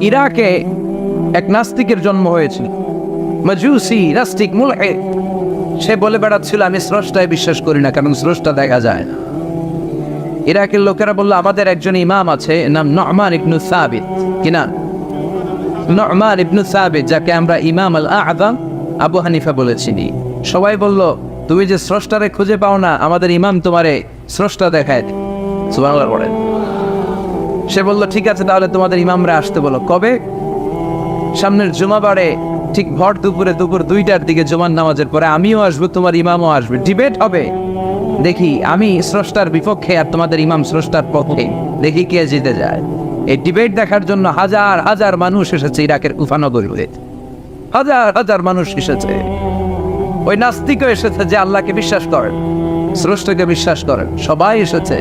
ইরাকে এক নাস্তিকের জন্ম হয়েছিল, মাজুসি নাস্তিক মুলহিদ। সে বলে বেড়াচ্ছিল আমি স্রষ্টায় বিশ্বাস করি না, কারণ স্রষ্টা দেখা যায় না। ইরাকের লোকেরা বলল আমাদের একজন ইমাম আছে, নাম নু'মান ইবনে সাবিত। কি নাম? নু'মান ইবনে সাবিত, যাকে আমরা ইমাম আল আযম আবু হানিফা বলেছি। সবাই বলল তুমি যে স্রষ্টারে খুঁজে পাও না, আমাদের ইমাম তোমারে স্রষ্টা দেখায়। সুবহানাল্লাহ বলেন। সে বলল ঠিক আছে, তাহলে তোমাদের ইমামরা আসতে বলো। কবে? সামনের জুমাবারে ঠিক ভর দুপুরে, দুপুর 2টার দিকে জুমার নামাজের পরে আমিও আসবো, তোমার ইমামও আসবে, ডিবেট হবে। দেখি আমি স্রষ্টার বিপক্ষে আর তোমাদের ইমাম স্রষ্টার পক্ষে, দেখি কে জিতে যায়। এই ডিবেট দেখার জন্য হাজার হাজার মানুষ এসেছে ইরাকের কুফা নগরীতে, হাজার হাজার মানুষ এসেছে। ওই নাস্তিকও এসেছে যে আল্লাহকে বিশ্বাস করেন, স্রষ্টাকে বিশ্বাস করেন, সবাই এসেছে।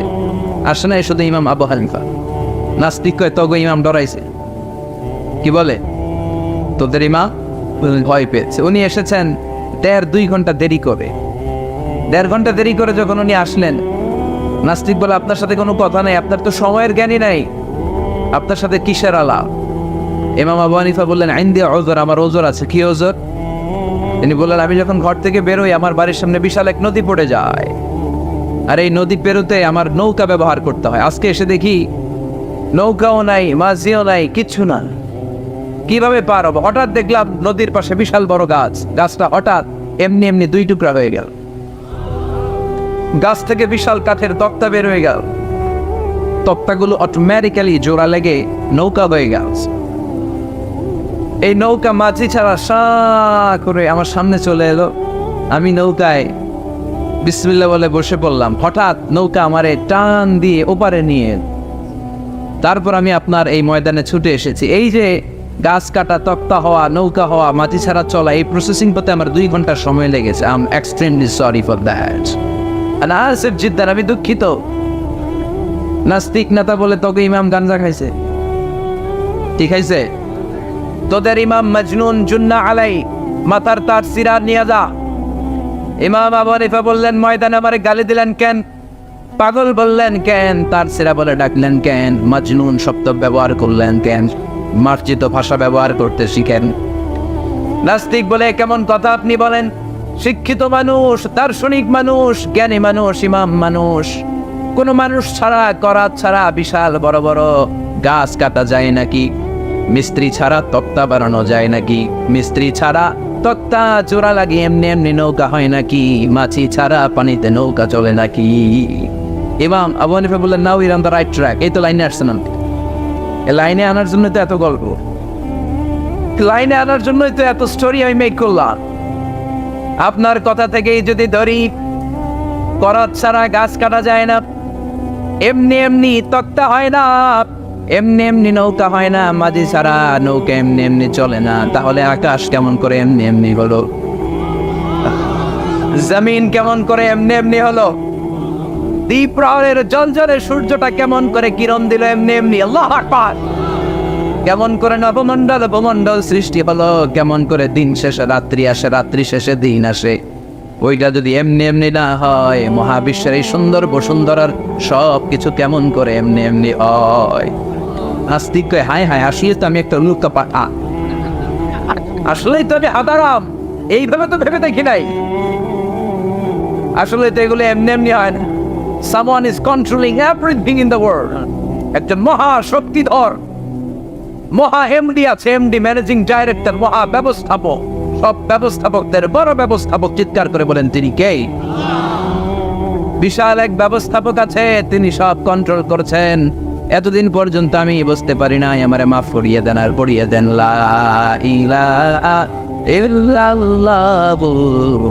আসে না শুধু ইমাম আবু হানিফা। নাস্তিক কয় তগো ইমাম ডরাইছে, কি বলে তোদের ইমাম ভয় পেয়েছে। উনি এসেছেন 1.5-2 ঘন্টা দেরি করে। 1.5 ঘন্টা দেরি করে যখন উনি আসলেন, নাস্তিক বলে আপনার সাথে কোনো কথা নাই, আপনার তো সময়ের জ্ঞানই নাই, আপনার সাথে কিসের আলাপ? ইমাম আবু হানিফা বললেন ইনদি উযর, আমার ওজর আছে। কি ওজর? তিনি বললেন আমি যখন ঘর থেকে বেরোই আমার বাড়ির সামনে বিশাল এক নদী পড়ে যায়, আর এই নদী পেরোতে আমার নৌকা ব্যবহার করতে হয়। আজকে এসে দেখি নৌকাও নাই, মাঝিও নাই, কিচ্ছু না, কিভাবে পার হবো? হঠাৎ দেখলাম নদীর পাশে বিশাল বড় গাছ, গাছটা হঠাৎ এমনি এমনি 2 টুকরা হয়ে গেল। গাছ থেকে বিশাল কাঠের তক্তা বের হয়ে গেল, তক্তাগুলো অটোমেটিক্যালি জোড়া লেগে নৌকা হয়ে গেল। এই নৌকা মাঝি ছাড়া সা করে আমার সামনে চলে এলো। আমি নৌকায় বিসমিল্লাহ বলে বসে পড়লাম। হঠাৎ নৌকা আমারে টান দিয়ে ওপারে নিয়ে, তারপর আমি আপনার এই ময়দানে ছুটে এসেছি। এই যে গাছ কাটা, তক্তা হওয়া, নৌকা হওয়া, মাটি ছাড়া চলা, এই প্রসেসিং করতে আমার 2 ঘন্টা সময় লেগেছে। I am extremely sorry for that. Asif Ziddar, আমি দুঃখিত। নাস্তিক নেতা বলে তোকে ইমাম গাঞ্জা খাইছে। ঠিক খাইছে? তোদের ইমাম মজনুন, জুন্না আলাই, মাথার তার সিরা নিয়ে যা। ইমাম আবু হানিফা বললেন ময়দানে আমারে গালি দিলেন কেন? পাগল বললেন কেন? তার সিরা বলে ডাকলেন কেন? মজনুন শব্দ ব্যবহার করলেন কেন? মার্জিত ভাষা ব্যবহার করতে শিখেন। নাস্তিক বলে কেমন কথা আপনি বলেন? শিক্ষিত মানুষ, দার্শনিক মানুষ, জ্ঞানী মানুষ, ইমাম মানুষ, কোন মানুষ ছাড়া, করাত ছাড়া বিশাল বড় বড় গাছ কাটা যায় নাকি? মিস্ত্রি ছাড়া তক্তা বানানো যায় নাকি? মিস্ত্রি ছাড়া তক্তা জোড়া লাগিয়ে এমনি এমনি নৌকা হয় নাকি? মাছি ছাড়া পানিতে নৌকা চলে নাকি? ইমাম আবু হানিফা বললেন now you on the right track. এই তো লাইনে আসছেন, এই লাইনে আনার জন্য তো এত গল্প, লাইনে আনার জন্যই তো এত স্টোরি আমি মেক করলাম। আপনার কথা থেকেই যদি ধরি, করাত ছাড়া গাছ কাটা যায় না, এমনি এমনি তক্তা হয় না, এমনি এমনি নৌকা হয় না, মাঝি ছাড়া নৌকা এমনি এমনি চলে না, তাহলে আকাশ কেমন করে এমনি এমনি হলো? জমিন কেমন করে এমনি এমনি হলো? দ্বীপ প্রহরের জলজলে সূর্যটা কেমন করে কিরণ দিল এমনি এমনি? আল্লাহু আকবার! কেমন করে নবমণ্ডল উপমণ্ডল সৃষ্টি হলো? কেমন করে দিন শেষে রাত্রি আসে, রাত্রি শেষে দিন আসে? ওইটা যদি এমনি এমনি না হয়, মহাবিশ্বের এই সুন্দর বসুন্ধরার সব কিছু কেমন করে এমনি এমনি হয়? নাস্তিক কয় হায় হায়, আসলে তো আমি একটা লুকা পাঠা, আসলেই তো আমি হাদারাম, এইভাবে তো ভেবে দেখি নাই। আসলে তো এগুলো এমনি এমনি হয় না। Someone is controlling everything in the world. একজন মহা শক্তিধর, মহা এমডি আছে, এমডি ম্যানেজিং ডাইরেক্টর, মহা ব্যবস্থাপক, সব ব্যবস্থাপকদের বড় ব্যবস্থাপক। চিৎকার করে বলেন তিনি কে? বিশাল এক ব্যবস্থাপক আছে, তিনি সব কন্ট্রোল করছেন। এতদিন পর্যন্ত আমি বুঝতে পারি নাই, আমারে মাফ করিয়ে দেন আর পড়িয়ে দেন লা ইলাহা ইল্লাল্লাহু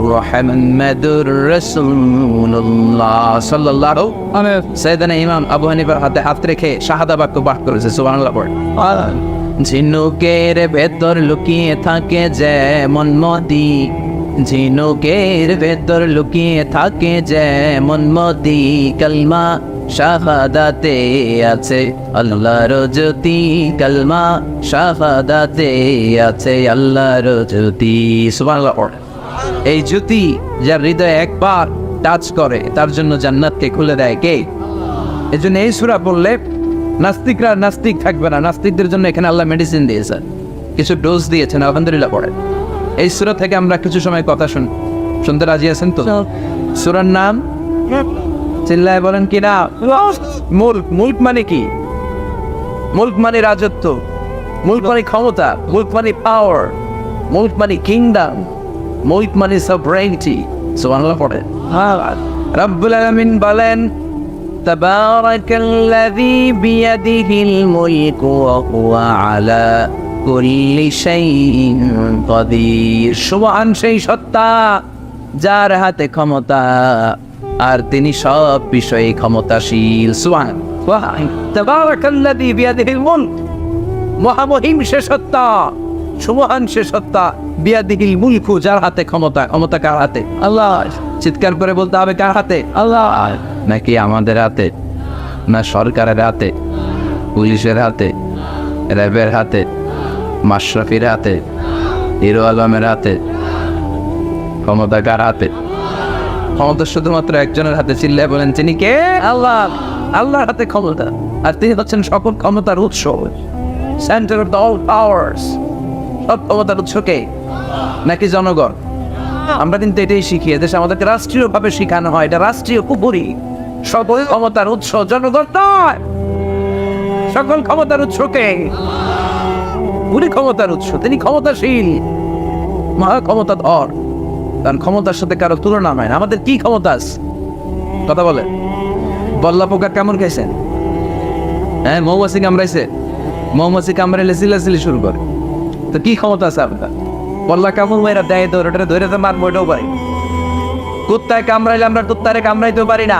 মুহাম্মাদুর রাসূলুল্লাহ সাল্লাল্লাহু আলাইহি সাইয়েদনা ইমাম আবু হানিফার হাতে হাত রেখে শাহাদা বাক্য পাঠ করেছে। সুবহানাল্লাহ পড়ে। ঝিনুকের ভেতর লুকিয়ে থাকে যেমন মদি, ঝিনুকের ভেতর লুকিয়ে থাকে যেমন মদি, কালমা শাহাদাতে আছে আল্লাহর জ্যোতি, কালমা শাহাদাতে আছে আল্লাহর জ্যোতি। সুবহানাল্লাহ। এই জ্যোতি যার হৃদয়ে একবার টাচ করে তার জন্য জান্নাতকে খুলে দেয় কে? এজন্য এই সূরা পড়লে নাস্তিকরা নাস্তিক থাকবে না। নাস্তিকদের জন্য এখানে আল্লাহ মেডিসিন দিয়েছেন, কিছু ডোজ দিয়েছেন। আলহামদুলিল্লাহ পড়ে। এই সূরা থেকে আমরা কিছু সময় কথা শুনতে রাজি আছেন তো? সূরার নাম চিল্লায় বলেন কি না? মুলক। মুলক মানে কি? মুলক মানে রাজত্ব, মুলক মানে ক্ষমতা, মুলক মানে পাওয়ার, মুলক মানে কিংডম, মুলক মানে সভরেনিটি। সুবহানাল্লাহ পড়ে। রব্বুল আলামিন বলেন তাবারাকাল্লাযী বিয়াদিহিল মুলকু ওয়া হুয়া আলা কুল্লি শাইইন কাদির। সুবহান সেই সত্তা যার হাতে ক্ষমতা আর তিনি সব বিষয়ে ক্ষমতাশীল। সুবহান। তাবারাকাল্লাযী বিয়াদিহিল মুলক, মহামহিম সে সত্তা, সুবহান সে সত্তা, বিয়াদিহিল মুলকু যার হাতে ক্ষমতা। ক্ষমতা কার হাতে? আল্লাহ। চিৎকার করে বলতে হবে কার হাতে? আল্লাহ। নাকি আমাদের হাতে? না সরকারের হাতে, পুলিশের হাতে, র্যাবের হাতে, মাশরাফির হাতে, হিরো আলমের হাতে? ক্ষমতা কার হাতে? ক্ষমতা শুধুমাত্র একজনের হাতে। চিল্লায় বলেন তিনি কে? আল্লাহ। আল্লাহর হাতে ক্ষমতা, আর তিনি হচ্ছেন সকল ক্ষমতার উৎস, centre of the all powers. সব ক্ষমতার উৎস কে? নাকি জনগণ? আমরা কিন্তু এটাই শিখি, এদেশে আমাদেরকে রাষ্ট্রীয়ভাবে শিখানো হয় এটা রাষ্ট্রীয় কুপুরি। সকল ক্ষমতার উৎস জনগণ নয়, সকল ক্ষমতার উৎস কে? উনি ক্ষমতার উৎস, তিনি ক্ষমতাশীল, মহা ক্ষমতাধর, তার ক্ষমতার সাথে কারো তুলনা হয় না। আমাদের কি ক্ষমতা আছে? কথা বলে। বল্লা পোকা কেমন খাইছেন? হ্যাঁ, মৌমাছি কামড়াইছে, মৌমাছি কামড়াইলে চিল্লাচিল্লি শুরু করে, তো কি ক্ষমতা আছে আপনার? বল্লা কামড় মেয়েরা দেয় তো ওটা ধরে তো মারবো, এটাও পারি। কুত্তায় কামড়াইলে আমরা কুত্তারে কামড়াইতেও পারি না।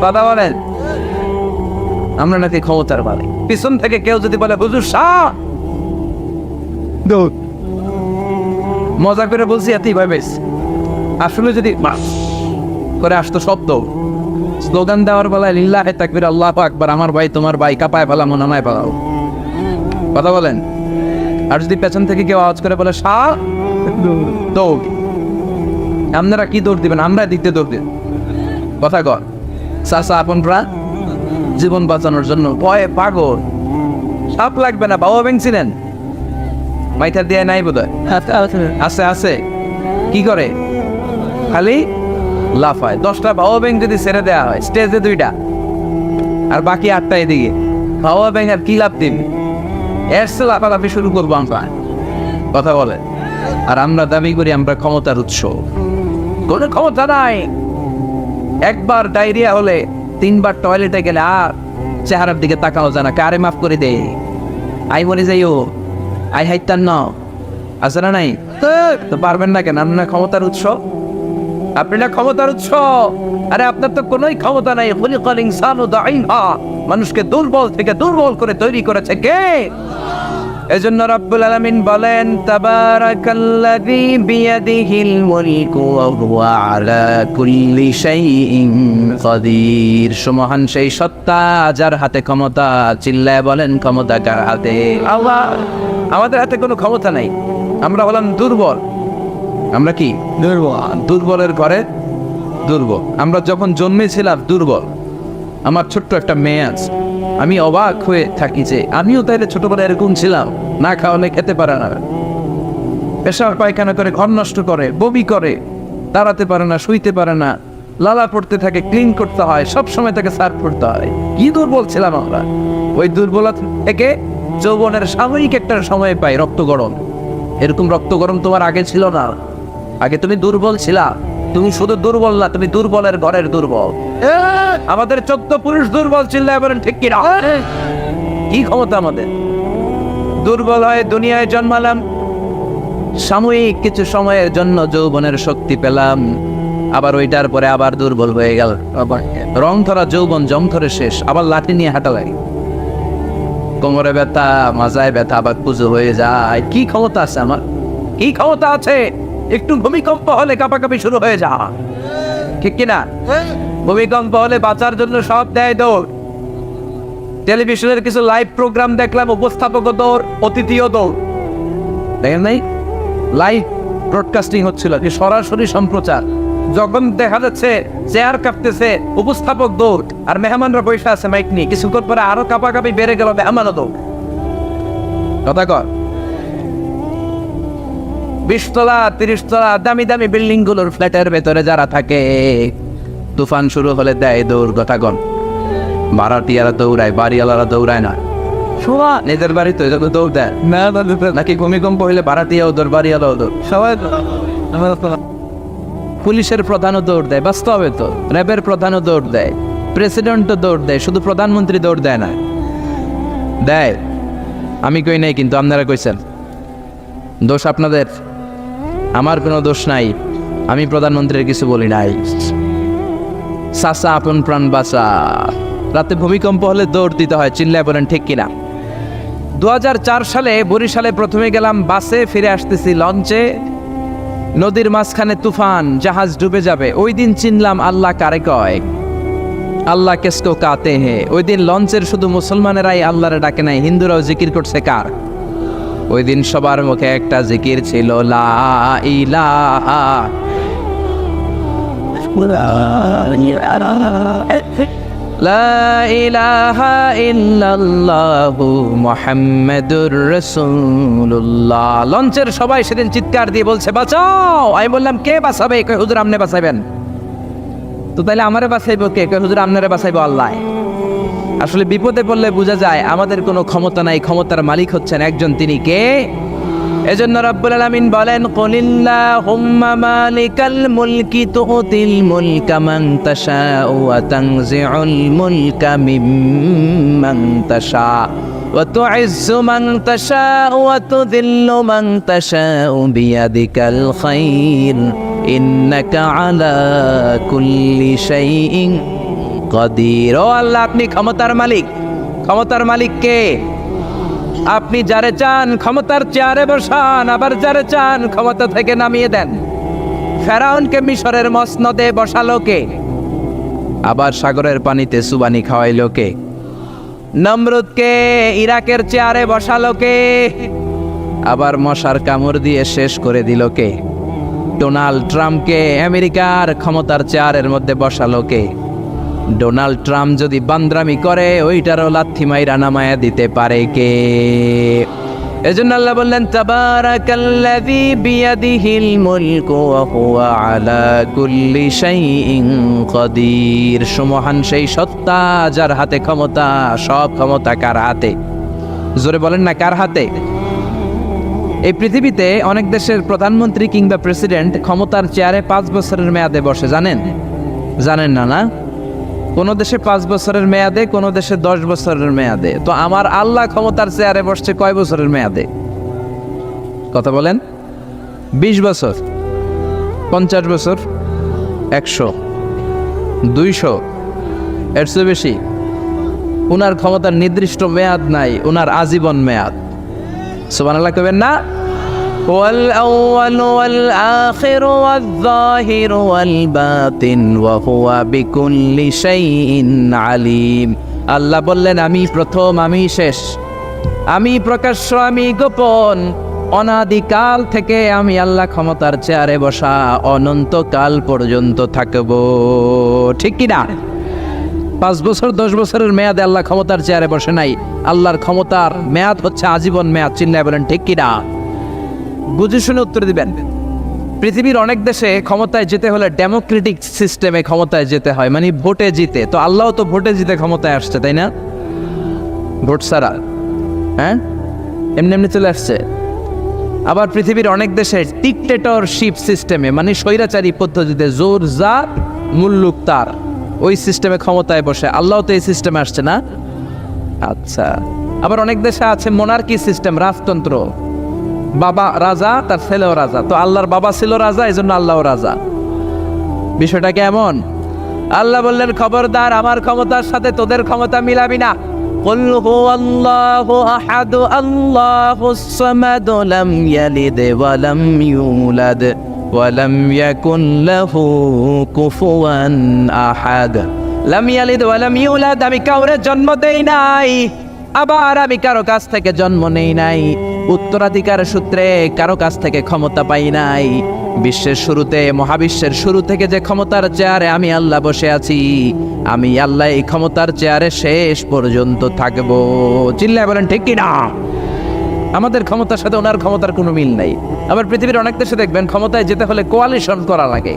কথা বলেন। আমরা নাকি ক্ষমতার মালিক। পিছন থেকে কেউ যদি বলে হুজুর শাহ, মজা করে বলছি এতই ভাই বেশ, আসলে যদি করে আসতো শব্দ, স্লোগান দেওয়ার বেলায় লিল্লাহে তাকবীর আল্লাহু আকবার, আমার ভাই তোমার ভাই, কাপায় ফেলামো নামায় ফেলাও। কথা বলেন। আর যদি পেছন থেকে কেউ আওয়াজ করে বলে শাহ, দৌড়। আপনারা কি দৌড় দিবেন? আমরা দিতে দৌড় দিন। কথা কর। চাচা আপনরা জীবন বাঁচানোর জন্য ভয়ে পাগল। সাপ লাগবে না, বাবা ভেঙছিলেন মাইথার দিয়ে নাই বোধ হয়। আছে আছে। কি করে? খালি লাফায়। 10টা বাবা ব্যাং যদি ছেড়ে দেওয়া হয় স্টেজে 2টা, আর বাকি 8টা এদিকে, বাবা ব্যাং আর কি লাভ দিন? এর সে লাফালাফি শুরু করবো আমরা। কথা বলে। আর আমরা দাবি করি আমরা ক্ষমতার উৎস। কোনো ক্ষমতা নাই। একবার ডায়রিয়া হলে 3বার টয়লেটে গেলে আর চেহারার দিকে তাকানো যায় না। কারে মাফ করে দে, আই মরে যাইও, আই হাইতান না, আছে না নাই? তো পারবেন না কেন? আপনার ক্ষমতার উৎস, আপনি না ক্ষমতার উৎস। আরে আপনার তো কোনোই ক্ষমতা নাই। খুলিকাল ইনসানু দাঈফা, মানুষকে দুর্বল থেকে দুর্বল করে তৈরি করেছে কে? এজন্য রব্বুল আলামিন বলেন তাবারাকাল্লাযী বিয়াদিহিল মুলকু ওয়া হুয়া আলা কুল্লি শাইইন কাদির। সুমহান সেই সত্তা যার হাতে ক্ষমতা। চিল্লায় বলেন ক্ষমতা কার হাতে? আল্লাহ। আমাদের হাতে কোনো ক্ষমতা নাই। আমরা হলাম দুর্বল। আমরা কি? দুর্বল। দুর্বলের ঘরে দুর্বল। আমরা যখন জন্মেছিলাম দুর্বল। আমার ছোট্ট একটা মেয়ে আছে, আমি অবাক হয়ে থাকি যে আমিও তাইলে ছোটবেলায় এরকম ছিলাম। না খাওয়ালে খেতে পারে না, পেশাব পায়খানা করে, ঘর নষ্ট করে, বমি করে, দাঁড়াতে পারে না, শুইতে পারে না, লালা পড়তে থাকে, ক্লিন করতে হয়, সব সময় তাকে সার্ভ করতে হয়। কি দুর্বল ছিলাম আমরা। ওই দুর্বলতা থেকে যৌবনের সাময়িক একটা সময় পাই রক্ত গরম। এরকম রক্ত গরম তোমার আগে ছিল না। আগে তুমি দুর্বল ছিলা। তুমি শুধু দুর্বল না, তুমি দুর্বলের ঘরের দুর্বল। আমাদের 14 পুরুষ দুর্বল। চিল্লায় বলেন ঠিক কিনা? কি ক্ষমতা আমাদের? দুর্বল হয়ে দুনিয়ায় জন্মালাম, সাময়িক কিছু সময়ের জন্য যৌবনের শক্তি পেলাম, আবার ওইটার পরে আবার দুর্বল হয়ে গেল। রং ধরা যৌবন জং ধরে শেষ, আবার লাঠি নিয়ে হাঁটা লাগে, কোমরে ব্যথা, মাজায় ব্যথা, আবার পুজো হয়ে যায়। কি ক্ষমতা আছে আমার? কি ক্ষমতা আছে? একটু ভূমিকম্প হলে কাঁপাকাঁপি শুরু হয়ে যায়, ঠিক কিনা? ভূমিকম্প হলে বাঁচার জন্য সব দেয় দৌড়। টেলিভিশনের কিছু লাইভ প্রোগ্রাম দেখলাম, উপস্থাপক দৌড়, অতিথিও দৌড়। দেখেন নাই? লাইভ ব্রডকাস্টিং হচ্ছিল, সরাসরি সম্প্রচার। যখন দেখা যাচ্ছে চেয়ার কাঁপতেছে, উপস্থাপক দৌড়, আর মেহমানরা বসে আছে মাইক নিয়ে, কিছুক্ষণ পরে আরো কাঁপাকাঁপি বেড়ে গেল, মেহমানও দৌড়। কথা কর, 20 তলা 30 তলা দামি দামি বিল্ডিং গুলোর ফ্ল্যাটের ভেতরে যারা থাকে, তুফান শুরু হলে দেয় দৌড়। কথা কন, ভাড়াটিয়ারা দৌড়ায়, বাড়িওয়ালারা দৌড়ায় না। নিজের বাড়ি তো এজন্য দৌড় দেয় না, নাকি ভূমিকম্প হইলে ভাড়াটিয়াও দৌড়, বাড়িওয়ালাও দৌড়, সবাই। পুলিশের প্রধানও দৌড় দেয়, বাস্তবে তো র্যাবের প্রধানও দৌড় দেয়, প্রেসিডেন্টও দৌড় দেয়, শুধু প্রধানমন্ত্রী দৌড় দেয় না। দেয়, আমি কই নাই, কিন্তু আপনারা কইছেন। দোষ আপনাদের, আমার কোনো দোষ নাই। আমি প্রধানমন্ত্রীর কিছু বলি নাই। চাচা আপন প্রাণ বাঁচা, রাতে ভূমিকম্প হলে দৌড় দিতে হয়, চিল্লায় বলেন ঠিক কিনা? 2004 সালে বরিশালে প্রথমে গেলাম বাসে, ফিরে আসতেছি লঞ্চে, নদীর মাঝখানে তুফান, জাহাজ ডুবে যাবে। ওই দিন চিনলাম আল্লাহ কারে কয়, আল্লাহ কেসকো কাতে হে। ওই দিন লঞ্চের শুধু মুসলমানেরাই আল্লাহরে ডাকে নাই, হিন্দুরাও জিকির করছে কার? ওই দিন সবার মুখে একটা জিকির ছিল, লা ইলাহা লা ইলাহা ইল্লাল্লাহু মুহাম্মাদুর রাসূলুল্লাহ। লঞ্চের সবাই সেদিন চিৎকার দিয়ে বলছে বাঁচাও। আমি বললাম কে বাঁচাবে? কই হুজুর আপনি বাঁচাবেন। তো তাইলে আমারে বাঁচাইবো কে? কই হুজুর আপনারে বাঁচাইবো আল্লাহ। আসলে বিপদে পড়লে বোঝা যায় আমাদের কোনো ক্ষমতা নাই, ক্ষমতার মালিক হচ্ছেন একজন, তিনি কে? এজন্য রব্বুল আলামিন বলেন, কুলিল্লাহুম্মা মালিকাল মুলকি তুতিল মুলকা মান তাশাউ ওয়া তানজিউল মুলকা মিম্মান তাশা ওয়া তুইজ্জু মান তাশাউ ওয়া তুযিল্লু মান তাশাউ বিয়াদিকাল খায়র ইন্নাকা আলা কুল্লি শাইইন কাদির। ও আল্লাহ, আপনি ক্ষমতার মালিক। ক্ষমতার মালিক কে? আপনি যারে চান ক্ষমতার চেয়ারে বসান, আবার যারে চান ক্ষমতা থেকে নামিয়ে দেন। ফেরাউনকে মিশরের মসনদে বসালো কে? আবার সাগরের পানিতে সুবানি খাওয়াইলো কে? নমরুদকে ইরাকের চেয়ারে বসালো কে? আবার মশার কামড় দিয়ে শেষ করে দিল কে? ডোনাল্ড ট্রাম্পকে আমেরিকার ক্ষমতার চেয়ারের মধ্যে বসালো কে? ডোনাল্ড ট্রাম্প যদি বান্দ্রামি করে, ওইটারও লাথি মাইরা নামায়া দিতে পারে কে? এজন্য আল্লাহ বললেন, তাবারাকাল্লাযী বিয়াদিহিল মুলকু ওয়া হুয়া আলা কুল্লি শাইইন কাদির। সুমহান সেই সত্তা যার হাতে ক্ষমতা, সব ক্ষমতা কার হাতে? জোরে বলেন না, কার হাতে? এই পৃথিবীতে অনেক দেশের প্রধানমন্ত্রী কিংবা প্রেসিডেন্ট ক্ষমতার চেয়ারে 5 বছরের মেয়াদে বসে, জানেন? জানেন না? না, কোন দেশে 5 বছরের মেয়াদে, কোন দেশে 10 বছরের মেয়াদে। তো আমার আল্লাহ ক্ষমতার চেয়ারে বসছে কয় বছরের মেয়াদে? কথা বলেন। 20 বছর, 50 বছর, 100, 200, এর চেয়ে বেশি? উনার ক্ষমতার নির্দিষ্ট মেয়াদ নাই, উনার আজীবন মেয়াদ। সুবহানাল্লাহ কইবেন না? ওয়াল আউয়াল ওয়াল আখির ওয়াল যাহির ওয়াল বাতিন ওয়া হুয়া বিকুল্লি শাইইন আলিম। আল্লাহ বললেন, আমি প্রথম, আমি শেষ, আমি প্রকাশ্য, আমি গোপন। অনাদিকাল থেকে আমি আল্লাহ ক্ষমতার চেয়ারে বসা, অনন্তকাল পর্যন্ত থাকব। ঠিক কি না? 5 বছর 10 বছরের মেয়াদে আল্লাহ ক্ষমতার চেয়ারে বসে নাই। আল্লাহর ক্ষমতার মেয়াদ হচ্ছে আজীবন মেয়াদ। চিল্লায় বলেন ঠিক কি না? বুঝে শুনে উত্তর দিবেন। পৃথিবীর অনেক দেশে ক্ষমতায় যেতে হলে ডেমোক্রেটিক সিস্টেমে ক্ষমতায় যেতে হয়, মানে ভোটে জিতে। তো আল্লাহ তো ভোটে জিতে ক্ষমতায় আসছে, তাই না? ভোট ছাড়া, হ্যাঁ, এমনি এমনি চলে আসছে। আবার পৃথিবীর অনেক দেশে ডিক্টেটরশিপ সিস্টেমে, মানে স্বৈরাচারী পদ্ধতিতে, জোর যার মুল্লুক তার, ওই সিস্টেমে ক্ষমতায় বসে। আল্লাহ তো এই সিস্টেমে আসছে না? আচ্ছা। আবার অনেক দেশে আছে মোনার্কি সিস্টেম, রাজতন্ত্র, বাবা রাজা, তার ছেলেও রাজা। তো আল্লাহর বাবা ছিল রাজা, এই জন্য আল্লাহও রাজা। বিষয়টা কেমন? আল্লাহ বললেন, খবরদার, আমার ক্ষমতার সাথে তোদের ক্ষমতা মিলাবি না। কুল হুয়াল্লাহু আহাদ আল্লাহুস সামাদ লাম ইয়ালিদ ওয়া লাম ইউলাদ ওয়া লাম ইয়াকুন লাহু কুফুয়ান আহাদ। লাম ইয়ালিদ ওয়া লাম ইউলাদ, আমি কাউরে জন্ম দেই নাই, আবার আমি কারো কাছ থেকে জন্ম নেই নাই। উত্তরাধিকার সূত্রে কারো কাছ থেকে ক্ষমতা পাই নাই। বিশ্বের শুরুতে, মহাবিশ্বের শুরু থেকে যে ক্ষমতার চেয়ারে আমি আল্লাহ বসে আছি, আমি আল্লাহ এই ক্ষমতার চেয়ারে শেষ পর্যন্ত থাকবো। চিল্লায় বলেন ঠিক কি না? আমাদের ক্ষমতার সাথে ওনার ক্ষমতার কোনো মিল নাই। আবার পৃথিবীর অনেক দেশে দেখবেন ক্ষমতায় যেতে হলে কোয়ালিশন করা লাগে।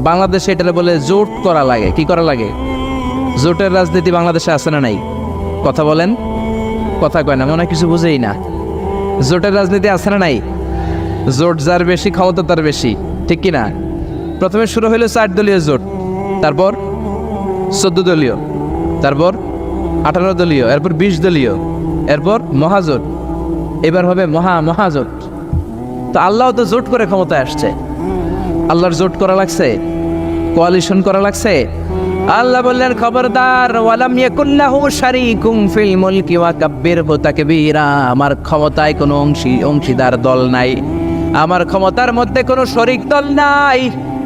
বাংলাদেশে এটা বলে জোট করা লাগে। কি করা লাগে? জোটের রাজনীতি বাংলাদেশে আছে না নাই? কথা বলেন, কথা কয় না, মনে হয় কিছু বুঝেই না। জোটের রাজনীতি আছে না নাই? জোট যার বেশি ক্ষমতা তার বেশি, ঠিক কি না? প্রথমে শুরু হলো 4 দলীয় জোট, তারপর 14 দলীয়, তারপর 18 দলীয়, এরপর 20 দলীয়, এরপর মহাজোট, এবার হবে মহাজোট। তো আল্লাহ তো জোট করে ক্ষমতায় আসছে। আল্লাহর জোট করা লাগছে, কোয়ালিশন করা লাগছে। আল্লাহ বললেন খবরদার, ওয়ালাম ইয়াকুল্লাহু শারীকুম ফিল মুলকি ওয়া কাব্বিরহু তাকবীরা। আমার ক্ষমতায় কোনো অংশীদার দল নাই, আমার ক্ষমতার মধ্যে কোনো শরিক দল নাই,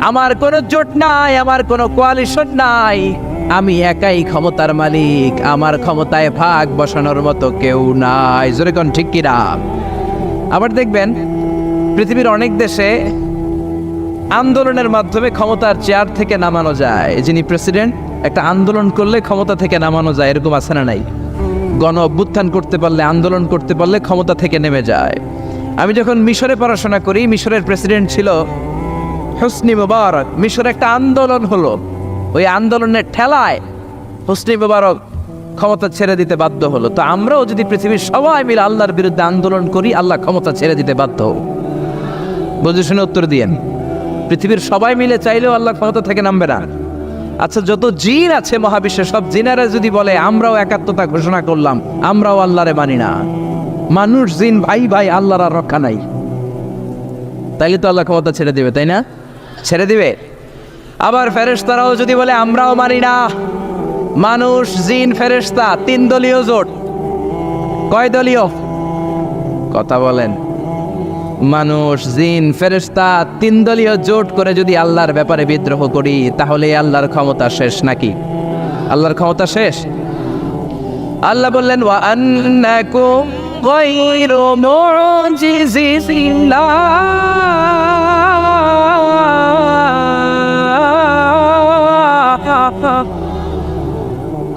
আমার কোনো জোট নাই, আমার কোনো কোয়ালিশন নাই। আমি একাই ক্ষমতার মালিক, আমার ক্ষমতায় ভাগ বসানোর মতো কেউ নাই। জোরে কোন ঠিক কি না? আবার দেখবেন পৃথিবীর অনেক দেশে আন্দোলনের মাধ্যমে ক্ষমতার চেয়ার থেকে নামানো যায়। যিনি প্রেসিডেন্ট, একটা আন্দোলন করলে ক্ষমতা থেকে নামানো যায়, এরকম আছে না নাই? গণ অভ্যুত্থান করতে পারলে, আন্দোলন করতে পারলে ক্ষমতা থেকে নেমে যায়। আমি যখন মিশরে পড়াশোনা করি, মিশরের প্রেসিডেন্ট ছিল হোসনি মুবারক। মিশরে একটা আন্দোলন হলো, ওই আন্দোলনের ঠেলায় হোসনি মুবারক ক্ষমতা ছেড়ে দিতে বাধ্য হলো। তো আমরাও যদি পৃথিবীর সবাই মিলে আল্লাহর বিরুদ্ধে আন্দোলন করি, আল্লাহ ক্ষমতা ছেড়ে দিতে বাধ্য। বুঝে শুনে উত্তর দিয়েন। পৃথিবীর সবাই মিলে চাইলেও আল্লাহ ক্ষমতা থেকে নামবে না। আচ্ছা, যত জিন আছে মহাবিশ্বে, সব জিনেরা যদি বলে আমরাও একাত্মতা ঘোষণা করলাম, আমরাও আল্লাহরে মানি না, মানুষ জিন ভাই ভাই, আল্লাহর আর রক্ষা নাই, তাইলে তো আল্লাহ ক্ষমতা ছেড়ে দিবে, তাই না? ছেড়ে দিবে। আবার ফেরেশতারাও যদি বলে আমরাও মানি না, মানুষ জিন ফেরেশতা 3 দলীয় জোট। কয় দলীয়? কথা বলেন। মানুষ জিন ফেরেশতা 3 দলীয় জোট করে যদি আল্লাহর ব্যাপারে বিদ্রোহ করি, তাহলে আল্লাহর ক্ষমতা শেষ নাকি? আল্লাহর ক্ষমতা শেষ? আল্লাহ বললেন ওয়া আন্নাকুম গায়রু মুজিজিল্লাহ।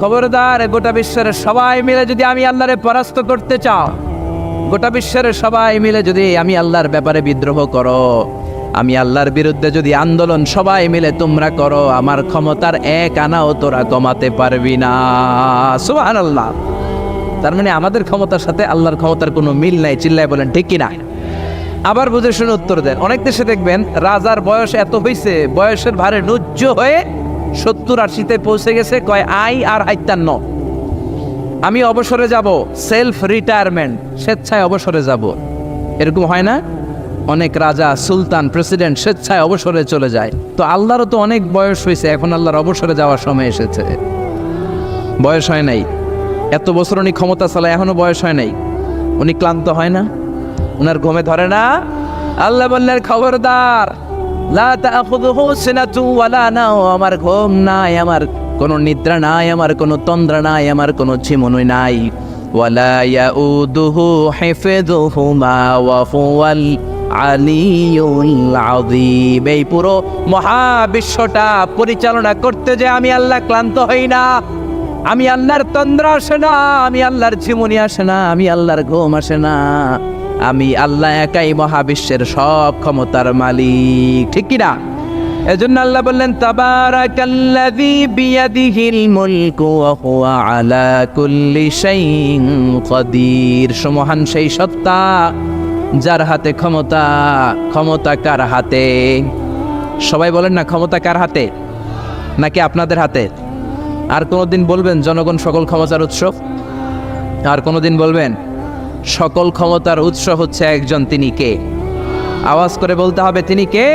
খবরদার, গোটা বিশ্বের সবাই মিলে যদি আমি আল্লাহরে পরাস্ত করতে চাও, গোটা বিশ্বের সবাই মিলে যদি আমি আল্লাহর ব্যাপারে বিদ্রোহ করো, আমি আল্লাহর বিরুদ্ধে যদি আন্দোলন সবাই মিলে তোমরা করো, আমার ক্ষমতার 1 আনাও তোরা কমাতে পারবি না। সুবহানাল্লাহ। তার মানে আমাদের ক্ষমতার সাথে আল্লাহর ক্ষমতার কোনো মিল নাই। চিল্লায় বলেন ঠিক কিনা? আবার বুঝে শুনে উত্তর দেন। অনেক দেশে দেখবেন রাজার বয়স এত হয়েছে, বয়সের ভারে নুজ্জ হয়ে 70-80-তে পৌঁছে গেছে, কয় আই আর হাইতান্ন, আমি অবসরে যাব, সেলফ রিটায়ারমেন্ট, স্বেচ্ছায় অবসরে যাব। এরকম হয় না? অনেক রাজা, সুলতান, প্রেসিডেন্ট স্বেচ্ছায় অবসরে চলে যায়। তো আল্লাহরও তো অনেক বয়স হয়েছে, এখন আল্লাহর অবসরে যাওয়ার সময় এসেছে। বয়স হয় নাই, এত বছর উনি ক্ষমতা চালায়, এখনো বয়স হয় নাই। উনি ক্লান্ত হয় না? উনার ঘুমে ধরে না? আল্লাহ বললেন খবরদার, লা তাখুযুহু সিনাতু ওয়ালা নাওম। আমার ঘুম নাই, আমার কোনো নিদ্রা নাই, আমার কোনো তন্দ্রা নাই, আমার কোনো ঝিমুনি নাই। ওয়ালা ইয়াউদুহু হিফযুহুমা ওয়া হুয়াল আলিয়ুল আযীম। এই পুরো মহাবিশ্বটা পরিচালনা করতে যে আমি আল্লাহ ক্লান্ত হই না, আমি আল্লাহর তন্দ্রা আসে না, আমি আল্লাহর ঝিমুনি আসে না, আমি আল্লাহর ঘুম আসে না। আমি আল্লাহ একাই মহাবিশ্বের সব ক্ষমতার মালিক, ঠিক কি না? এজন্য আল্লাহ বললেন তাবারাকাল্লাযী বিয়াদিহিল মুলকু ওয়া হুয়া আলা কুল্লি শাইইন কাদির। সুমহান সেই সত্তা যার হাতে ক্ষমতা। ক্ষমতা কার হাতে? সবাই বলেন না, ক্ষমতা কার হাতে? নাকি আপনাদের হাতে? আর কোনোদিন বলবেন জনগণ সকল ক্ষমতার উৎস? আর কোনোদিন বলবেন সকল ক্ষমতার উৎস হচ্ছে একজন, তিনি কে? আওয়াজ করে বলতে হবে, তিনি কে?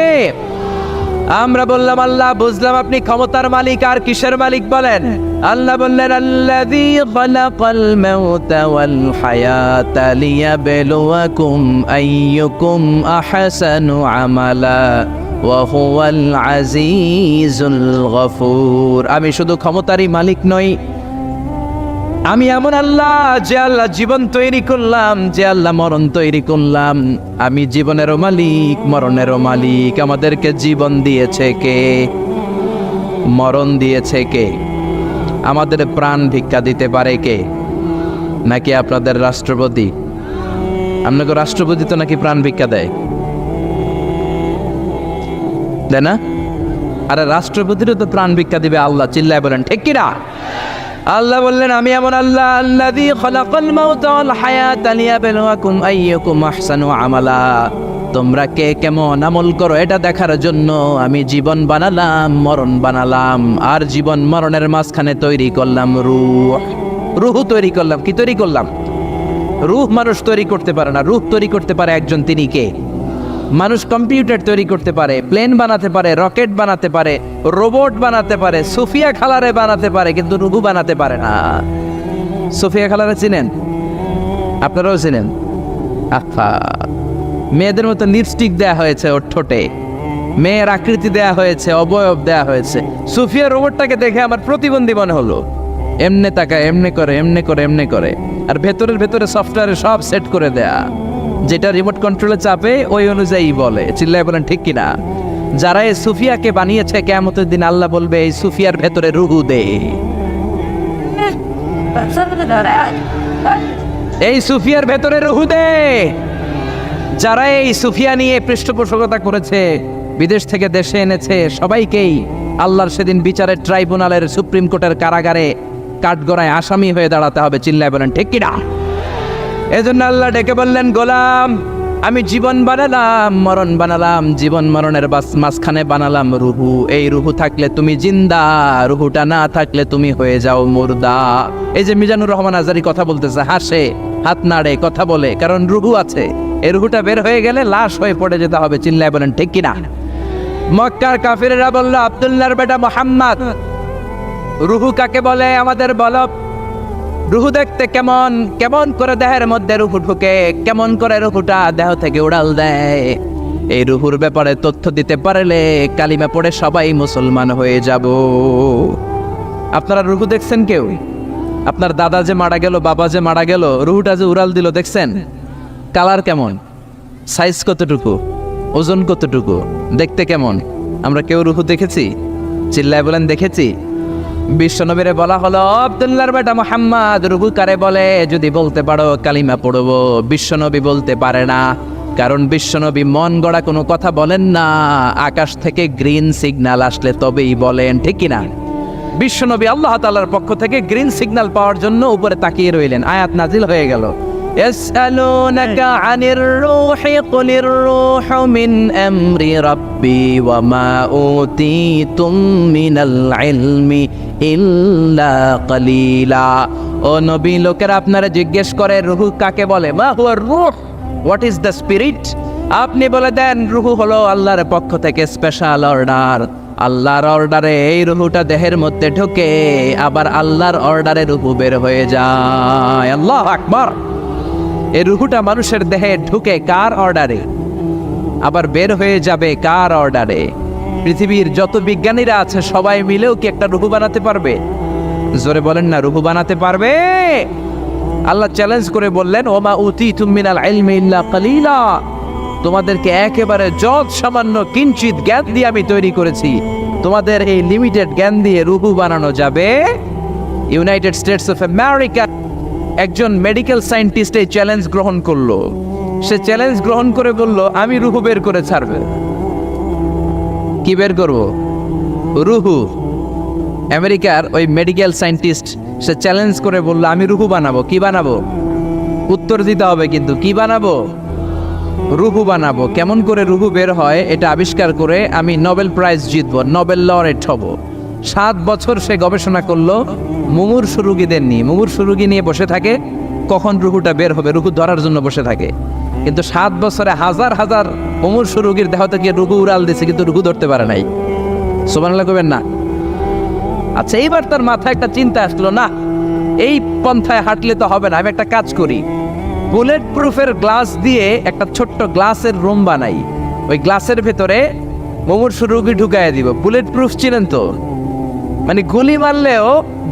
আমরা বললাম আল্লাহ, বুঝলাম আপনি ক্ষমতার মালিক, আর কিসের মালিক বলেন? আল্লাহ বললেন আল্লাযী খালাকাল মাউতা ওয়াল হায়াতা লিয়াবলুয়াকুম আইয়ুকুম আহসানু আমালা ওয়া হুয়াল আজিজুল গফুর। আমি শুধু ক্ষমতারই মালিক নই, আমি এমন আল্লাহ, যে আল্লাহ জীবন তৈরি করলাম, যে আল্লাহ মরণ তৈরি করলাম। আমি জীবনেরও মালিক, মরণেরও মালিক। আমাদেরকে জীবন দিয়েছে কে? মরণ দিয়েছে কে? আমাদের প্রাণ ভিক্ষা দিতে পারে কে? নাকি আপনাদের রাষ্ট্রপতি? আপনাকে রাষ্ট্রপতি তো নাকি প্রাণ ভিক্ষা দেয়, দেয় না? আরে রাষ্ট্রপতিরও তো প্রাণ ভিক্ষা দিবে আল্লাহ। চিল্লায় বলেন ঠিক কিনা? আল্লাহ বললেন, আমি এমন আল্লাহ, আল্লাযী খালাকাল মাউতা ওয়াল হায়াতা লিয়াবলুয়াকুম আইয়ুকুম আহসানু আমালা। তোমরা কে কেমন আমল করো এটা দেখার জন্য আমি জীবন বানালাম, মরণ বানালাম, আর জীবন মরণের মাঝখানে তৈরি করলাম রূহ। রূহ তৈরি করলাম। কি তৈরি করলাম? রূহ মানুষ তৈরি করতে পারে না, রূহ তৈরি করতে পারে একজন। তিনি কে? মানুষ কম্পিউটার তৈরি করতে পারে, প্লেন বানাতে পারে, রকেট বানাতে পারে, রোবট বানাতে পারে, সুফিয়া খালারে বানাতে পারে, কিন্তু রুহু বানাতে পারে না। সুফিয়া খালারে চিনেন? আপনারাও চিনেন? আহা, মেয়েদের মতো লিপস্টিক দেয়া হয়েছে ওর ঠোঁটে, মেয়ের আকৃতি দেয়া হয়েছে, অবয়ব দেয়া হয়েছে। সুফিয়া রোবটটাকে দেখে আমার প্রতিবন্ধী মনে হলো। এমনে তাকায়, এমনে করে, এমনে করে, এমনে করে, আর ভেতরে সফটওয়্যারে সব সেট করে দেয়া, যেটা রিমোট কন্ট্রোলে চাপে ওই অনুযায়ী বলে। চিল্লায় বলেন ঠিক কিনা? যারা এই সুফিয়াকে বানিয়েছে, কিয়ামতের দিন আল্লাহ বলবে, এই সুফিয়ার ভেতরে রুহু দে। এই সুফিয়ার ভেতরে রুহু দে। যারা এই সুফিয়া নিয়ে পৃষ্ঠপোষকতা করেছে, বিদেশ থেকে দেশে এনেছে, সবাইকেই আল্লাহর সেদিন বিচারের ট্রাইব্যুনালের, সুপ্রিম কোর্টের কারাগারে কাঠগড়ায় আসামি হয়ে দাঁড়াতে হবে। চিল্লায় বলেন ঠিক কিনা? এজন্য আল্লাহ ডেকে বললেন, গোলাম, আমি জীবন বানালাম, মরণ বানালাম, জীবন মরণের মাঝখানে বানালাম রুহু। এই রুহু থাকলে তুমি জিন্দা, রুহুটা না থাকলে তুমি হয়ে যাও মুর্দা। এই যে মিজানুর রহমান আজারি কথা বলতেছে, হাসে, হাত নাড়ে, কথা বলে, কারণ রুহু আছে। এই রুহুটা বের হয়ে গেলে লাশ হয়ে পড়ে যেতে হবে। চিল্লায় বলেন ঠিক কিনা? মক্কার কাফিরেরা বলল, আব্দুল্লাহর বেটা মুহাম্মদ, রুহু কাকে বলে আমাদের বলো। রুহু দেখতে কেমন? কেমন করে দেহের মধ্যে রুহু ঢুকে, কেমন করে রুহুটা দেহ থেকে উড়াল দেয়। এই রুহুর ব্যাপারে তথ্য দিতে পারলে কালিমা পড়ে সবাই মুসলমান হয়ে যাব। আপনারা রুহু দেখছেন কেউ? আপনার দাদা যে মারা গেল, বাবা যে মারা গেল, রুহুটা যে উড়াল দিল, দেখছেন? কালার কেমন? সাইজ কতটুকু? ওজন কতটুকু? দেখতে কেমন? আমরা কেউ রুহু দেখেছি? চিল্লায় বলেন দেখেছি? বিশ্বনবীরে বলা হলো, আব্দুল্লাহর বেটা মুহাম্মদ, রুহু কারে বলে? যদি বলতে পারো কালিমা পড়বো। বিশ্বনবী বলতে পারে না, কারণ বিশ্বনবী মন গড়া কোনো কথা বলেন না। আকাশ থেকে গ্রিন সিগন্যাল আসলে তবেই বলেন, ঠিক কিনা? বিশ্বনবী আল্লাহ তাআলার পক্ষ থেকে গ্রিন সিগন্যাল পাওয়ার জন্য উপরে তাকিয়ে রইলেন। আয়াত নাজিল হয়ে গেল, ইয়াসআলুনাকা আনির রূহি কুলির রূহু মিন আমরি রাব্বি ওয়া মা উতীতুম মিনাল ইলমি ইল্লা কালিলা। ও নবী, লোকেরা আপনারা জিজ্ঞেস করে রূহ কাকে বলে? মা হুয়া রূহ, হোয়াট ইজ দ্য স্পিরিট? আপনি বলে দেন, রূহ হলো আল্লাহর পক্ষ থেকে স্পেশাল অর্ডার। আল্লাহর অর্ডারে এই রূহটা দেহের মধ্যে ঢোকে, আবার আল্লাহর অর্ডারে রূহ বের হয়ে যায়। আল্লাহু আকবার। এই রূহটা মানুষের দেহে ঢুকে কার অর্ডারে? আবার বের হয়ে যাবে কার অর্ডারে? পৃথিবীর যত বিজ্ঞানীরা আছে সবাই মিলেও কি একটা রূহ বানাতে পারবে? জোরে বলেন না, রূহ বানাতে পারবে? আল্লাহ চ্যালেঞ্জ করে বললেন, ওমা উতীতুম মিনাল ইলমি ইল্লা কালিলা। তোমাদেরকে একেবারে যত সামান্য কিঞ্চিত জ্ঞান দিয়ে আমি তৈরি করেছি, তোমাদের এই লিমিটেড জ্ঞান দিয়ে রূহ বানানো যাবে? ইউনাইটেড স্টেটস অফ আমেরিকা একজন মেডিকেল সায়েন্টিস্ট এই চ্যালেঞ্জ গ্রহণ করলো। সে চ্যালেঞ্জ গ্রহণ করে বলল, আমি রুহু বের করে ছাড়বে। কি বের করব? রুহু। আমেরিকার ওই মেডিকেল সায়েন্টিস্ট সে চ্যালেঞ্জ করে বলল, আমি রুহু বানাবো। কি বানাবো? উত্তর দিতে হবে কিন্তু। কি বানাবো? রুহু বানাবো। কেমন করে রুহু বের হয় এটা আবিষ্কার করে আমি নোবেল প্রাইজ জিতবো, নোবেল লরেট হব। 7 বছর সে গবেষণা করলো মুমূর্ষু রোগীদের নিয়ে। মুমূর্ষু রোগী নিয়ে বসে থাকে, কখন রুহুটা বের হবে, রুহু ধরার জন্য বসে থাকে। কিন্তু 7 বছরে হাজার হাজার মুমূর্ষু রোগীর দেহ থেকে রুহু উড়াল দিয়েছে, কিন্তু রুহু ধরতে পারে নাই। সুবহানাল্লাহ কইবেন না? আচ্ছা, এইবার তার মাথায় একটা চিন্তা আসলো, না এই পন্থায় হাঁটলে তো হবে না, আমি একটা কাজ করি। বুলেট প্রুফের গ্লাস দিয়ে একটা ছোট্ট গ্লাসের রুম বানাই, ওই গ্লাসের ভেতরে মুমূর্ষু রোগী ঢুকাইয়া দিব। বুলেট প্রুফ চিনেন তো? মানে গুলি মারলেও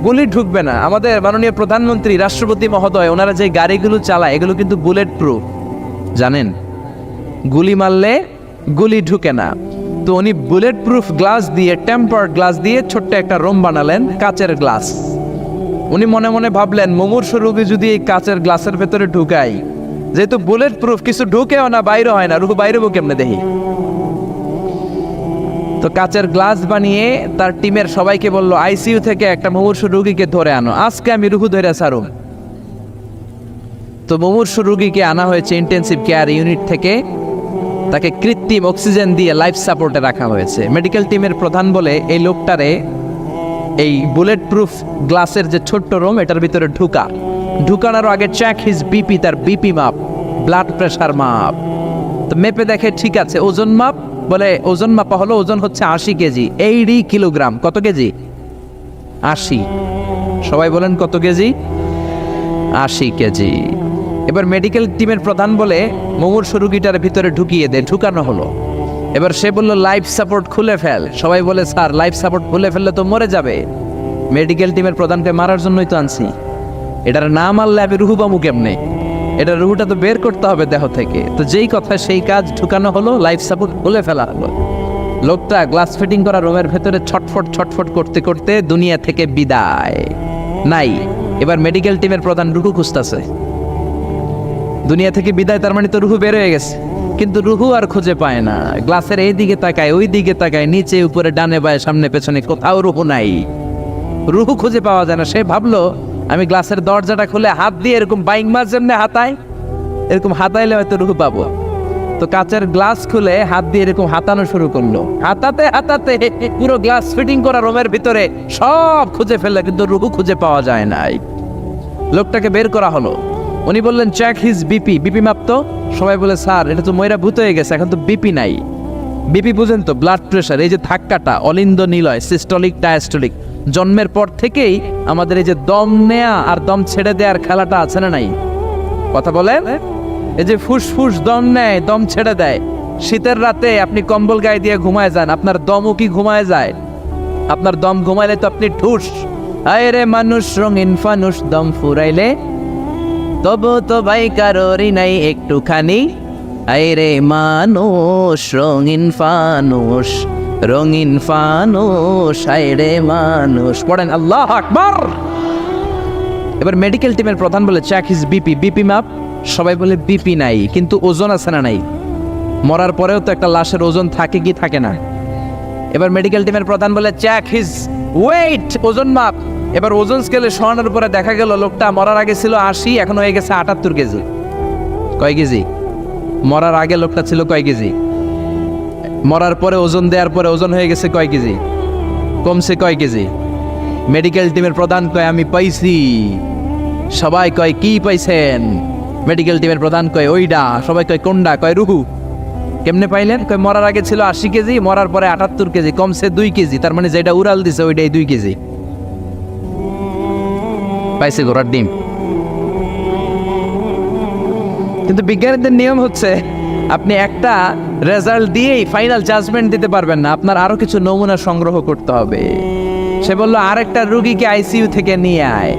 গুলি ঢুকবে না। আমাদের মাননীয় প্রধানমন্ত্রী, রাষ্ট্রপতি মহোদয়, ওনারা যে গাড়িগুলো চালায় এগুলো কিন্তু বুলেট প্রুফ, জানেন? গুলি মারলে গুলি ঢুকে না। তো উনি বুলেট প্রুফ গ্লাস দিয়ে, টেম্পার্ড গ্লাস দিয়ে ছোট্ট একটা রুম বানালেন, কাচের গ্লাস। উনি মনে মনে ভাবলেন, মুমূর্ষু রোগী যদি এই কাচের গ্লাসের ভেতরে ঢুকাই, যেহেতু বুলেট প্রুফ, কিছু ঢুকেও না, বাইরে হয় না, রুহু বাইরে কেমনে দেখি। তো কাচের গ্লাস বানিয়ে তার টিমের সবাইকে বলল, আইসিইউ থেকে একটা মুমূর্ষু রোগীকে ধরে আনো, আজকে আমি রুহু ধরে ছাড়ুম। তো মুমূর্ষু রোগীকে আনা হয়েছে ইন্টেন্সিভ কেয়ার ইউনিট থেকে, তাকে কৃত্রিম অক্সিজেন দিয়ে লাইফ সাপোর্টে রাখা হয়েছে। মেডিকেল টিমের প্রধান বলে, এই লোকটারে এই বুলেট প্রুফ গ্লাসের যে ছোট্ট রুম, এটার ভিতরে ঢুকানোর আগে চেক হিজ বিপি, তার বিপি মাপ, ব্লাড প্রেশার মাপ। তো মেপে দেখে ঠিক আছে। ওজন মাপ, বলে ওজন মাপা হলো, ওজন হচ্ছে 80 কেজি, 80 কিলোগ্রাম। কত কেজি? 80। সবাই বলেন কত কেজি? 80 কেজি। এবার মেডিকেল টিমের প্রধান বলে, মুমূর্ষু রোগীটার ভিতরে ঢুকিয়ে দে। ঢুকানো হলো। এবার সে বলল, লাইফ সাপোর্ট খুলে ফেল। সবাই বলে, স্যার লাইফ সাপোর্ট খুলে ফেললে তো মরে যাবে। মেডিকেল টিমের প্রধানকে মারার জন্যই তো আনছি, এটার না মারলে আমি রুহু পামু কেমনে? এটা রুহুটা তো বের করতে হবে দেহ থেকে। তো যেই কথা সেই কাজ, ঢুকানো হলো, লাইফ সাপোর্ট খুলে ফেলা হলো। লোকটা গ্লাস ফিটিং করা রুমের ভেতরে ছটফট করতে করতে দুনিয়া থেকে বিদায় নাই। এবার মেডিকেল টিমের প্রধান রুহু খুঁজতেছে। দুনিয়া থেকে বিদায়, তার মানে তো রুহু বের হয়ে গেছে, কিন্তু রুহু আর খুঁজে পায় না। গ্লাসের এই দিকে তাকায়, ওই দিকে তাকায়, নিচে উপরে, ডানে বায়ে, সামনে পেছনে, কোথাও রুহু নাই। রুহু খুঁজে পাওয়া যায় না। সে ভাবলো, আমি গ্লাসের দরজাটা খুলে হাত দিয়ে এরকম বাইং মাছ যেমনি হাতায়, এরকম হাতাইলে হয়তো রুহু পাবো। তো কাচের গ্লাস খুলে হাত দিয়ে এরকম হাতানো শুরু করলো। হাতাতে হাতাতে পুরো গ্লাস ফিটিং করা রুমের ভিতরে সব খুঁজে ফেললো, কিন্তু রুহু খুঁজে পাওয়া যায় নাই। লোকটাকে বের করা হলো। উনি বললেন, চেক হিজ বিপি, বিপি মাপতো। সবাই বলে, স্যার এটা তো ময়রা ভূত হয়ে গেছে, এখন তো বিপি নাই। বিপি বুঝেন তো, ব্লাড প্রেশার। এই যে ধাক্কাটা, অলিন্দ নিলয়, সিস্টোলিক ডায়াস্টোলিক, জন্মের পর থেকেই আমাদের এই যে দম নেয়া আর দম ছেড়ে দেওয়ার খেলাটা আছে না নাই? কথা বলেন। এই যে ফুসফুস দম নেয়, দম ছেড়ে দেয়। শীতের রাতে আপনি কম্বল গায়ে দিয়ে ঘুমায় যান, আপনার দমও কি ঘুমায় যায়? আপনার দম ঘুমাইলে তো আপনি ঠুস। আয় রে মানুষ রঙিন ফানুস, দম ফুরাইলে তবু তো ভাই কারোরই নাই একটুখানি। আয় রে মানুষ রঙিন ফানুস, রঙিন ফানুস, আয় রে মানুষ। পড়েন আল্লাহ আকবার। এবার মেডিকেল টিমের প্রধান বলে, চেক হিজ বিপি, বিপি মাপ। সবাই বলে, বিপি নাই, কিন্তু ওজন আছে না নাই? মরার পরেও তো একটা লাশের ওজন থাকে কি থাকে না? এবার মেডিকেল টিমের প্রধান বলে, চেক হিজ ওয়েট, ওজন মাপ। এবার ওজন স্কেলে শোয়ানোর পরে দেখা গেল লোকটা মরার আগে ছিল 80, এখন হয়ে গেছে 78 কেজি। কয় কেজি? মরার আগে লোকটা ছিল কয় কেজি? মরার পরে ওজন দেওয়ার পরে ওজন হয়ে গেছে কয় কেজি? কমছে কয় কেজি? মেডিকেল টিমের প্রধান কয়, আমি পাইছি। সবাই কয়, কি পাইছেন? মেডিকেল টিমের প্রধান কয়, ওইডা। সবাই কয়, কোনডা? কয়, রুহু। কেমনে পাইলেন? কয়, মরার আগে ছিল 80 কেজি, মরার পরে 78 কেজি, কমছে 2 কেজি। তার মানে যেটা উড়াল দিছে ওইটাই 2 কেজি। পাইছে ঘোড়ার ডিম। কিন্তু বিজ্ঞানীদের নিয়ম হচ্ছে, আপনি একটা রেজাল্ট দিয়েই ফাইনাল জাজমেন্ট দিতে পারবেন না, আপনার আরো কিছু নমুনা সংগ্রহ করতে হবে। সে বলল, আরেকটা রোগীকে আইসিইউ থেকে নিয়ে আয়,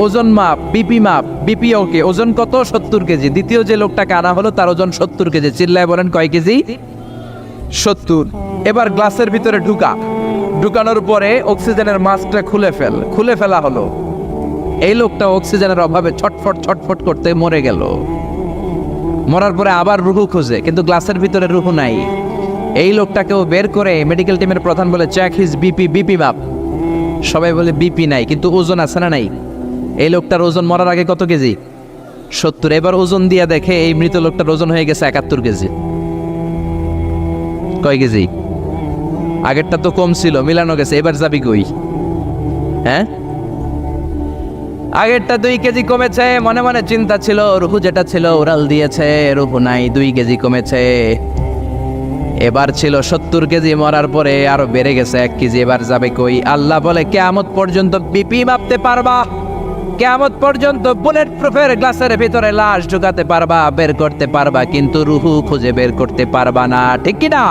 ওজন মাপ, বিপি মাপ। বিপি ওকে, ওজন কত? 70 কেজি। দ্বিতীয় যে লোকটাকে আনা হলো তার ওজন 70 কেজি। চিল্লায় বলেন, কয় কেজি? 70। এবার গ্লাসের ভিতরে ঢুকানোর পরে অক্সিজেনের মাস্কটা খুলে ফেলা হলো। এই লোকটা অক্সিজেনের অভাবে ছটফট করতে মরে গেল। মরার পরে আবার রুহু খোঁজে, কিন্তু গ্লাসের ভিতরে রুহু নাই। এই লোকটাকেও বের করে মেডিকেল টিমের প্রধান বলে, চেক হিজ বিপি, বিপি মাপ। সবাই বলে, বিপি নাই, কিন্তু ওজন আছে না নাই? এই লোকটার ওজন মরার আগে কত কেজি? 70। এবার ওজন দিয়ে দেখে এই মৃত লোকটার ওজন হয়ে গেছে 71 কেজি। কয় কেজি? আগেরটা তো কম ছিল, মিলানো গেছে। এবার যাবি কই? হ্যাঁ, আগেরটা 2 কেজি কমেছে। মনে মনে চিন্তা ছিল, রুহু যেটা ছিল উড়াল দিয়েছে, রুহু নাই, 2 কেজি কমেছে। এবার ছিল 70 কেজি, মরার পরে আরো বেড়ে গেছে 1 কেজি। এবার যাবে কই? আল্লাহ বলে, কিয়ামত পর্যন্ত বিপি মাপতে পারবা, কিয়ামত পর্যন্ত বুলেট প্রুফের গ্লাসের ভিতরে লাশ ঢুকাতে পারবা, বের করতে পারবা, কিন্তু রুহু খুঁজে বের করতে পারবা না। ঠিক কি না?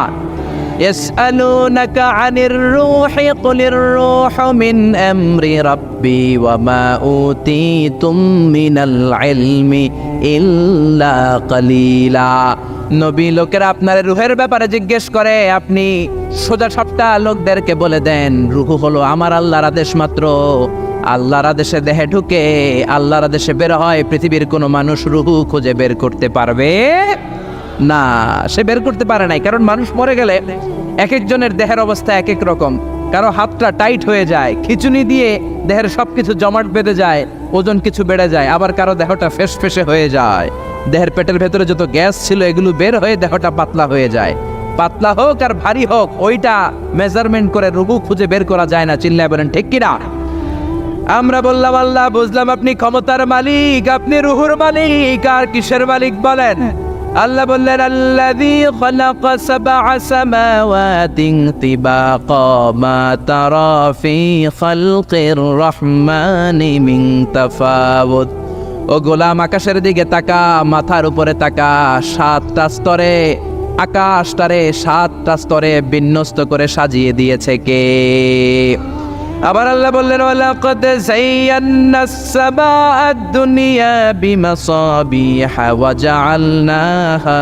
ইয়াসআলুনাকা আনির রূহি কুলির রূহু মিন আমরি রাব্বি ওয়া মা উতীতুম মিনাল ইলমি ইল্লা কালিলা। নবী লোকেরা আপনার রূহের ব্যাপারে জিজ্ঞেস করে, আপনি সোজা সাপটা লোকদেরকে বলে দেন, রূহ হলো আমার আল্লাহর আদেশ মাত্র। আল্লাহর আদেশে দেহে ঢুকে আল্লাহর আদেশে বের হয়। পৃথিবীর কোনো মানুষ রূহ খুঁজে বের করতে পারবে না, সে বের করতে পারে নাই। কারণ মানুষ মরে গেলে এক একজনের দেহের অবস্থা এক এক রকম। কারো হাতটা টাইট হয়ে যায়, খিচুনি দিয়ে দেহের সবকিছু জমাট বেঁধে যায়, ওজন কিছু বেড়ে যায়। আবার কারো দেহটা ফেসফেসে হয়ে যায়, দেহের পেটের ভেতরে যত গ্যাস ছিল এগুলো বের হয়ে দেহটা পাতলা হয়ে যায়। পাতলা হোক আর ভারী হোক, ওইটা মেজারমেন্ট করে রূহ খুঁজে বের করা যায় না। চিল্লায় বলেন ঠিক কিনা? আমরা বললাম আল্লাহ, বুঝলাম আপনি ক্ষমতার মালিক, আপনি রুহুর মালিক, আর কিসের মালিক বলেন? আল্লাহ বললেন, আল্লাযী খালাকা সাবআ সামাওয়াতিন তিবাকা মা তারা ফি খালকির রহমানি মিন তাফাউত। ও গোলাম, আকাশের দিকে তাকা, মাথার উপরে তাকা। 7টা স্তরে আকাশটারে 7টা স্তরে বিন্যস্ত করে সাজিয়ে দিয়েছে কে? আবার আল্লাহ বললেন, ওয়ালাকাদ যায়্যানাস সামাআদ দুনিয়া বিমাসাবিহা ওয়া জাআলনাহা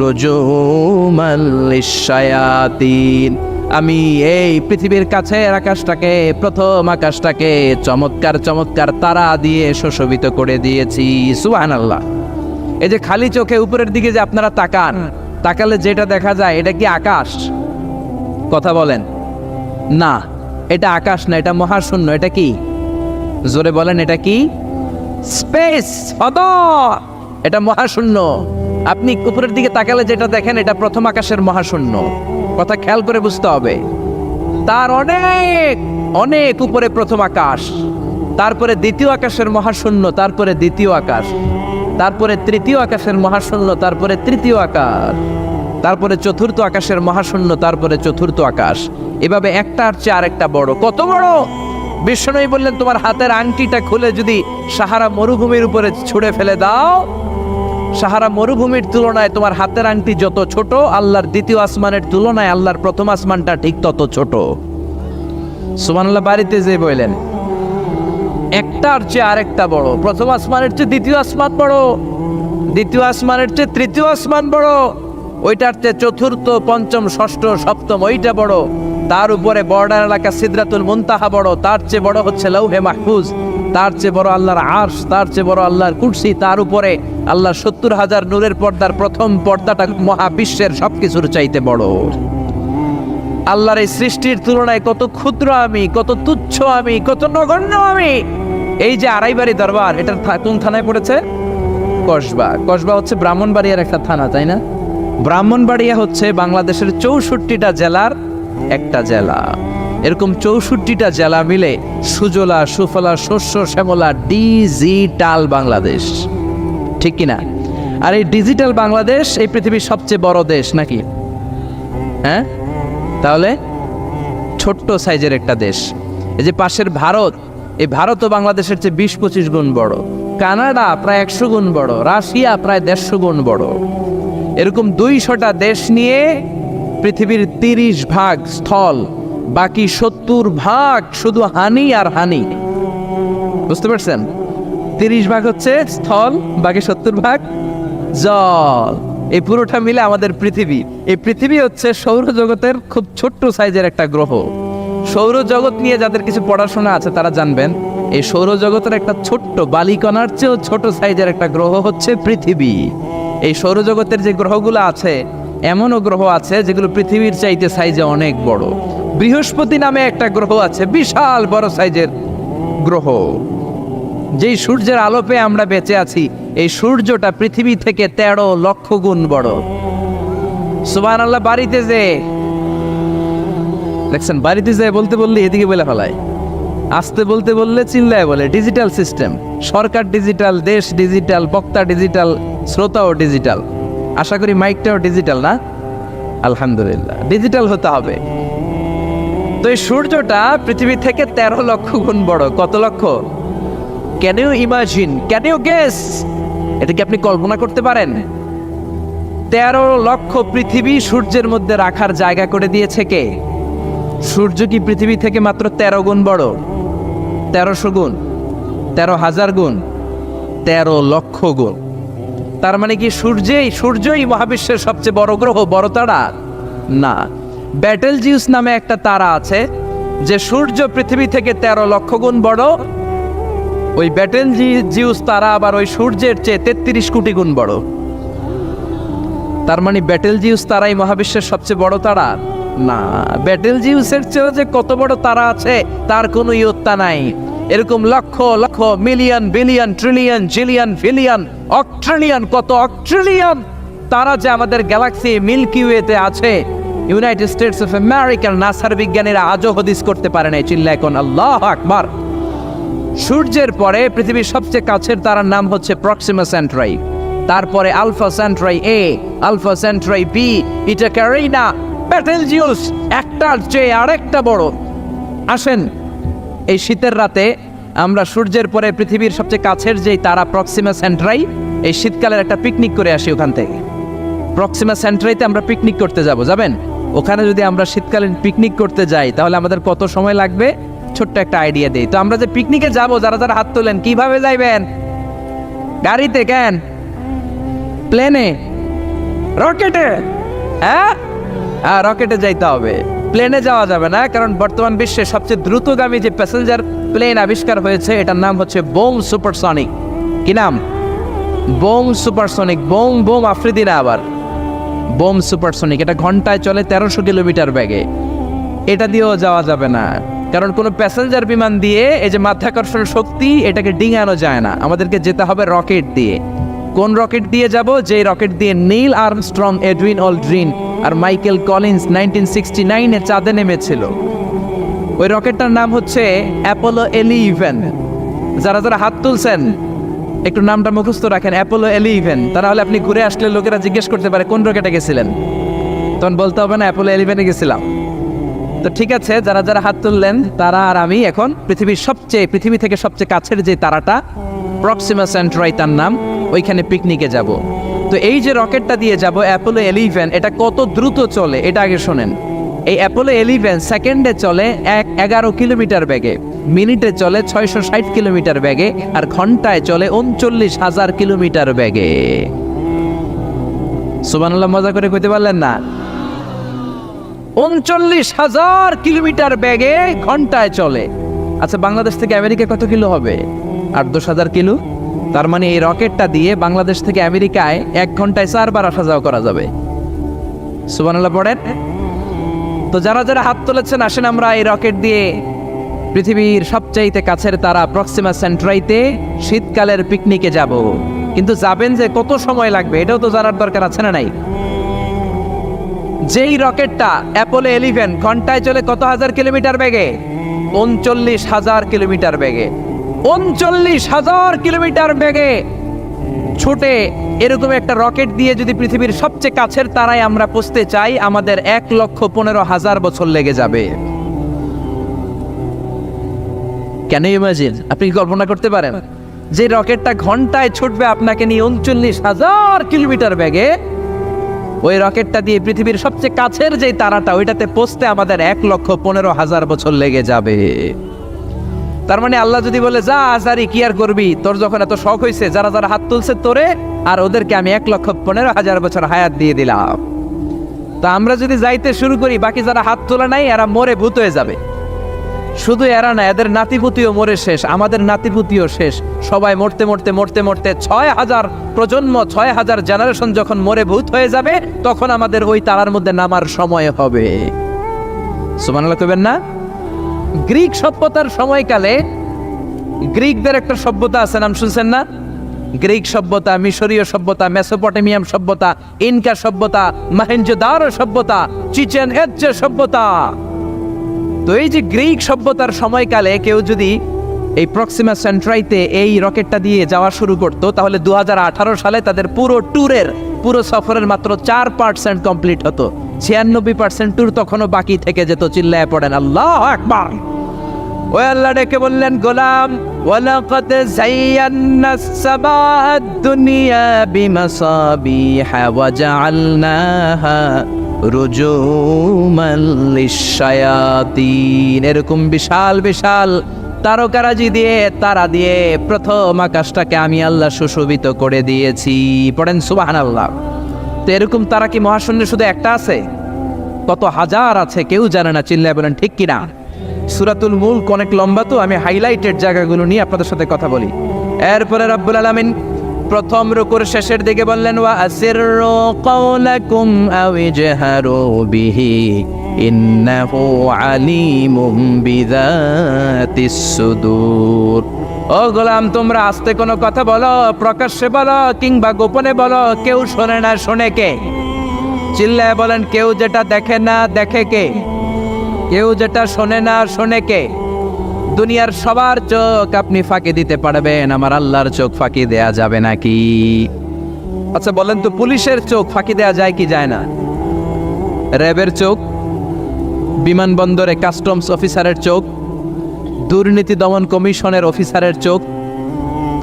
রুজুমান লিশ-শায়াতিন। আমি এই পৃথিবীর কাছের আকাশটাকে, প্রথম আকাশটাকে চমৎকার চমৎকার তারা দিয়ে সুশোভিত করে দিয়েছি। সুবহানাল্লাহ। এই যে খালি চোখে উপরের দিকে যে আপনারা তাকান, তাকালে যেটা দেখা যায় এটা কি আকাশ? কথা বলেন না, এটা আকাশ না, এটা মহাশূন্য। এটা কি? জোরে বলেন, এটা কি? Space, father. এটা মহাশূন্য। আপনি উপরের দিকে তাকালে যেটা দেখেন এটা প্রথম আকাশের মহাশূন্য। কথা খেয়াল করে বুঝতে হবে। তার অনেক অনেক উপরে প্রথম আকাশ, তারপরে দ্বিতীয় আকাশের মহাশূন্য, তারপরে দ্বিতীয় আকাশ, তারপরে তৃতীয় আকাশের মহাশূন্য, তারপরে তৃতীয় আকাশ, তারপরে চতুর্থ আকাশের মহাশূন্য, তারপরে চতুর্থ আকাশ। এভাবে একটার চেয়ে আরেকটা বড়। কত বড়? বিষ্ণু বললেন, তোমার হাতের আংটিটা খুলে যদি সাহারা মরুভূমির উপরে ছুঁড়ে ফেলে দাও, সাহারা মরুভূমির তুলনায় তোমার হাতের আংটি যত ছোট, আল্লাহর দ্বিতীয় আসমানের তুলনায় আল্লাহর প্রথম আসমানটা ঠিক তত ছোট। সুবহানাল্লাহ। বাড়িতে যে বললেন, একটার চেয়ে আরেকটা বড়। প্রথম আসমানের চেয়ে দ্বিতীয় আসমান বড়, দ্বিতীয় আসমানের চেয়ে তৃতীয় আসমান বড়, ওইটার চেয়ে চতুর্থ, পঞ্চম, ষষ্ঠ, সপ্তম ওইটা বড়। তার উপরে বর্ডার এলাকা সিদরাতুল মুনতাহা বড়, তার চেয়ে বড় হচ্ছে লৌহে মাহফুজ, তার চেয়ে বড় আল্লাহর আরশ, তার চেয়ে বড় আল্লাহর কুরসি, তার উপরে আল্লাহর 70,000 নূরের পর্দার প্রথম পর্দাটা মহাবিশ্বের সবকিছুর চাইতে বড়। আল্লাহর এই সৃষ্টির তুলনায় কত ক্ষুদ্র আমি, কত তুচ্ছ আমি, কত নগণ্য আমি। এই যে আড়াইবাড়ি দরবার, এটার কোন থানায় পড়েছে? কসবা। কসবা হচ্ছে ব্রাহ্মণবাড়িয়ার একটা থানা, তাই না? ব্রাহ্মণবাড়িয়া হচ্ছে বাংলাদেশের 64টা জেলার একটা জেলা। এরকম 64টা জেলা মিলে সুজলা সুফলা শস্য শ্যামলা ডিজিটাল বাংলাদেশ, ঠিক কিনা? আর এই ডিজিটাল বাংলাদেশ এই পৃথিবীর সবচেয়ে বড় দেশ নাকি? হ্যাঁ, তাহলে ছোট্ট সাইজের একটা দেশ। এই যে পাশের ভারত, এই ভারতও বাংলাদেশের চেয়ে 20-25 গুণ বড়। কানাডা প্রায় 100 গুণ বড়, রাশিয়া প্রায় 150 গুণ বড়। এরকম 200টা দেশ নিয়ে পৃথিবীর 30 ভাগ স্থল, বাকি 70 ভাগ শুধু হানি আর হানি। বুঝতে পারছেন? 30 ভাগ হচ্ছে স্থল, বাকি 70 ভাগ জল। এই পুরোটা মিলে আমাদের পৃথিবী। এই পৃথিবী হচ্ছে সৌরজগতের খুব ছোট্ট সাইজের একটা গ্রহ। সৌরজগৎ নিয়ে যাদের কিছু পড়াশোনা আছে তারা জানবেন, এই সৌরজগতের একটা ছোট্ট বালিকণার চেয়েও ছোট সাইজের একটা গ্রহ হচ্ছে পৃথিবী। এই সৌরজগতের যে গ্রহগুলো আছে, এমনও গ্রহ আছে যেগুলো পৃথিবীর চাইতে সাইজে অনেক বড়। বৃহস্পতি নামে একটা গ্রহ আছে, বিশাল বড় সাইজের গ্রহ। যেই সূর্যের আলো পেয়ে আমরা বেঁচে আছি, এই সূর্যটা পৃথিবী থেকে 13 লক্ষ গুণ বড়। সুবহানাল্লাহ। বাড়িতে যে দেখছেন, বাড়িতে যে বলতে বললে এদিকে বলে ফেলায়, আসতে বলতে বললে চিল্লায় বলে। ডিজিটাল সিস্টেম, সরকার ডিজিটাল, দেশ ডিজিটাল, বক্তা ডিজিটাল, শ্রোতাও ডিজিটাল। আশা করি মাইকটাও ডিজিটাল না? আলহামদুলিল্লাহ, ডিজিটাল হতে হবে। তো এই সূর্যটা পৃথিবী থেকে 13 লক্ষ গুণ বড়। কত lakh? Can you imagine, can you guess? এটা কি আপনি কল্পনা করতে পারেন? 13 লক্ষ পৃথিবী সূর্যের মধ্যে রাখার জায়গা করে দিয়েছে কে? সূর্য কি পৃথিবী থেকে মাত্র 13 গুণ বড়? 1300 গুণ, 13,000 গুণ, 13 লক্ষ গুণ। তার মানে কি সূর্যই মহাবিশ্বের সবচেয়ে বড় গ্রহ, বড় তারা? না, ব্যাটেলজিউস নামে একটা তারা আছে যে সূর্য পৃথিবী থেকে 13 লক্ষ গুণ বড়। ওই ব্যাটেলজিউস তারা আবার ওই সূর্যের চেয়ে 33 কোটি গুণ বড়। তার মানে ব্যাটেলজিউস তারাই মহাবিশ্বের সবচেয়ে বড় তারা? না, ব্যাটেলজিউসের চেয়েও যে কত বড় তারা আছে তার কোনো ইয়ত্তা নাই। এরকম lakh lakh, million, billion, trillion, zillion, billion, octillion, কত অক্ট্রিলিয়ন তারা যে আমাদের গ্যালাক্সি মিল্কি ওয়েতে আছে, ইউনাইটেড স্টেটস অফ আমেরিকার নাসার বিজ্ঞানীরা আজও হদিস করতে পারে নাই। চিল্লায় কোন আল্লাহু আকবার। সূর্যের পরে পৃথিবীর সবচেয়ে কাছের তারার নাম হচ্ছে প্রক্সিমা সেন্ট্রাই, তারপরে আলফা সেন্ট্রাই এ, আলফা সেন্ট্রাই বি, এটা ক্যারিনা, ব্যাটেলজিউস একটার চেয়ে আরেকটা বড়। আসেন এই শীতের রাতে আমরা সূর্যের পরে পৃথিবীর সবচেয়ে কাছের যেই তারা প্রক্সিমা সেন্ট্রাই, এই শীতকালের একটা পিকনিক করে আসি ওখান থেকে। প্রক্সিমা সেন্ট্রাইতে আমরা পিকনিক করতে যাবেন? ওখানে যদি আমরা শীতকালীন পিকনিক করতে যাই তাহলে আমাদের কত সময় লাগবে? ছোট্ট একটা আইডিয়া দেই তো। আমরা যে পিকনিকে যাব, যারা যারা হাত তোলেন, কিভাবে যাইবেন? গাড়িতে? কেন? প্লেনে? রকেটে? হ্যাঁ, রকেটে যাইতে হবে, প্লেনে যাওয়া যাবে না। কারণ বর্তমান বিশ্বে সবচেয়ে দ্রুতগামী যে প্যাসেঞ্জার প্লেন আবিষ্কার হয়েছে এটার নাম হচ্ছে বোম সুপারসনিক। কি নাম? Bomb supersonic. Bomb bomb Afridi না, আবার বোম সুপারসনিক। এটা ঘন্টায় চলে 1300 কিলোমিটার বেগে। এটা দিয়েও যাওয়া যাবে না, কারণ কোনো প্যাসেঞ্জার বিমান দিয়ে এই যে মাধ্যাকর্ষণ শক্তি এটাকে ডিঙানো যায় না। আমাদেরকে যেতে হবে রকেট দিয়ে। কোন রকেট দিয়ে যাব? যে রকেট দিয়ে নীল আর্মস্ট্রং, এডউইন অলড্রিন আর মাইকেল কলিন্স 1969-এ চাঁদে নেমেছিল। ওই রকেটটার নাম হচ্ছে অ্যাপোলো 11। যারা যারা হাত তুলছেন একটু নামটা মুখস্থ রাখেন, অ্যাপোলো 11। তাহলে আপনি ঘুরে আসলে লোকেরা জিজ্ঞেস করতে পারে কোন রকেটে গেছিলেন, তখন বলতে হবে না অ্যাপোলো 11-এ গেছিলাম। তো ঠিক আছে, যারা যারা হাত তুললেন তারা আর আমি এখন পৃথিবী থেকে সবচেয়ে কাছের যে তারাটা প্রক্সিমা সেন্ট্রাই তার নাম, ওইখানে পিকনিকে যাব। তো এই যে রকেটটা দিয়ে যাব অ্যাপোলো 11, এটা কত দ্রুত চলে এটা আগে শোনেন। এই অ্যাপোলো 11 সেকেন্ডে চলে 11 কিলোমিটার বেগে, মিনিটে চলে 660 কিলোমিটার বেগে, আর ঘন্টায় চলে 39,000 কিলোমিটার বেগে। সুবহানাল্লাহ, মজা করে কইতে পারলেন না? 39,000 কিলোমিটার বেগে ঘন্টায় চলে। আচ্ছা, বাংলাদেশ থেকে আমেরিকা কত কিলো হবে? 8-10,000 কিলো। তার মানে এই রকেটটা দিয়ে বাংলাদেশ থেকে আমেরিকায় 1 ঘন্টায় 4 বার আসা যাওয়া করা যাবে। সুবহানাল্লাহ পড়েন। তো যারা যারা হাত তুলেছেন, আসেন আমরা এই রকেট দিয়ে পৃথিবীর সবচাইতে কাছের তারা প্রক্সিমা সেন্ট্রাইতে শীতকালের পিকনিকে যাব। কিন্তু যাবেন যে কত সময় লাগবে এটাও তো জানার দরকার আছে না নাই? যেই রকেটটা অ্যাপোলো 11 ঘন্টায় চলে কত হাজার কিলোমিটার বেগে? 39,000 কিলোমিটার বেগে। 39,000 কিলোমিটার বেগে ছুটে এরকম একটা রকেট দিয়ে যদি পৃথিবীর সবচেয়ে কাছের তারায় আমরা পৌঁছতে চাই, আমাদের 1,15,000 বছর লেগে যাবে। কেন ইমাজিন? আপনি কি কল্পনা করতে পারেন যে রকেটটা ঘন্টায় ছুটবে আপনাকে নিয়ে 39,000 কিলোমিটার বেগে, ওই রকেটটা দিয়ে পৃথিবীর সবচেয়ে কাছের যে তারাটা ওইটাতে পৌঁছতে আমাদের 1,15,000 বছর লেগে যাবে। তার মানে আল্লাহ যদি বলে যা আজারি কি আর করবি, তোর যখন এত শখ হয়েছে, যারা যারা হাত তুলছে তোরে আর ওদেরকে আমি 1,15,000 বছর হায়াত দিয়ে দিলাম। তা আমরা যদি যাইতে শুরু করি, বাকি যারা হাত তোলা নাই এরা মরে ভূত হয়ে যাবে। শুধু এরা না, এদের নাতিপুতিও মরে শেষ, আমাদের নাতিপুতিও শেষ। সবাই মরতে মরতে মরতে মরতে 6,000 প্রজন্ম, 6,000 জেনারেশন যখন মরে ভূত হয়ে যাবে, তখন আমাদের ওই তারার মধ্যে নামার সময় হবে। সুবহানাল্লাহ কইবেন না? গ্রিক সভ্যতার সময়কালে গ্রিকদের একটা সভ্যতা আছে, নাম শুনছেন না? গ্রিক সভ্যতা, মিশরীয় সভ্যতা, মেসোপটেমিয়াম সভ্যতা, ইনকা সভ্যতা, মহেঞ্জোদারো সভ্যতা, চিচেন ইৎজা সভ্যতা। তো এই যে গ্রিক সভ্যতার সময়কালে কেউ যদি এই প্রক্সিমা সেন্ট্রাইতে এই রকেটটা দিয়ে যাওয়া শুরু করতো, তাহলে 2018 সালে তাদের পুরো সফরের মাত্র 4% কমপ্লিট হতো। 96% ট্যুর তখনও বাকি থেকে যেত। চিল্লায় পড়েন আল্লাহু আকবার। ওই আল্লাহ ডেকে বললেন, গোলাম ওয়ালাকাদ যায়্যানাস সামাআদ দুনিয়া বিমাসাবিহা ওয়া জাআলনাহা রুজুমান লিশ-শায়াতিন। এরকম বিশাল বিশাল তারকারাজি দিয়ে, তারা দিয়ে প্রথম আকাশটাকে আমি আল্লাহ সুশোভিত করে দিয়েছি। পড়েন সুবহানাল্লাহ। তো এরকম তারা কি মহাশূন্যে শুধু একটা আছে? কত হাজার আছে কেউ জানে না। চিল্লায় বলেন ঠিক কিনা? সূরাতুল মুলক অনেক লম্বা, তো আমি হাইলাইটেড জায়গাগুলো নিয়ে আপনাদের সাথে কথা বলি। এরপরে রব্বুল আলামিন প্রথম রুকুর শেষের দিকে বললেন, ওয়া আসিররু কাওলাকুম আও ইজহারু বিহি ইন্নাহু আলিমুম বিযাতিস সুদূর। ও গোলাম, তোমরা আস্তে কোনো কথা বলো, প্রকাশ্যে বলো কিংবা গোপনে বলো, কেউ শোনে না, শোনে কে? চিল্লায় বলেন, কেউ যেটা দেখে না দেখে কে? কেউ যেটা শোনে না শোনে কে? দুনিয়ার সবার চোখ আপনি ফাঁকি দিতে পারবেন, আমার আল্লাহর চোখ ফাঁকি দেয়া যাবে নাকি? আচ্ছা বলেন তো, পুলিশের চোখ ফাঁকি দেয়া যায় কি যায় না? র্যাবের চোখ, বিমানবন্দরে কাস্টমস অফিসারের চোখ, দুর্নীতি দমন কমিশনের অফিসারের চোখ,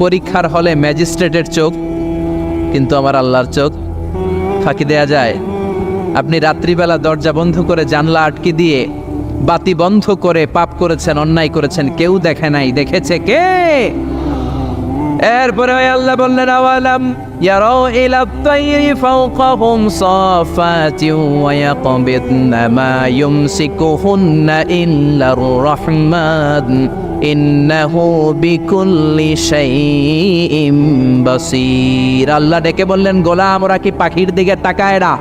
পরীক্ষার হলে ম্যাজিস্ট্রেটের চোখ, কিন্তু আমার আল্লাহর চোখ ফাঁকি দেয়া যায়? আপনি রাত্রিবেলা দরজা বন্ধ করে জানলা আটকে দিয়ে বাতি বন্ধ করে পাপ করেছেন, অন্যায় করেছেন, কেউ দেখে নাই, দেখেছে কে? এরপরে আল্লাহ বললেন, আওয়ালাম ইয়ারাউ ইলাত তায়রি ফাওকাহুম সাফাতিন ওয়া ইয়াকবিদনা মা ইউমসিকুহুন্না ইল্লার রাহমান ইন্নাহু বিকুল্লি শাইইন বাসীর। আল্লাহ ডেকে বললেন, গোলাম ওরা কি পাখির দিকে তাকায় না?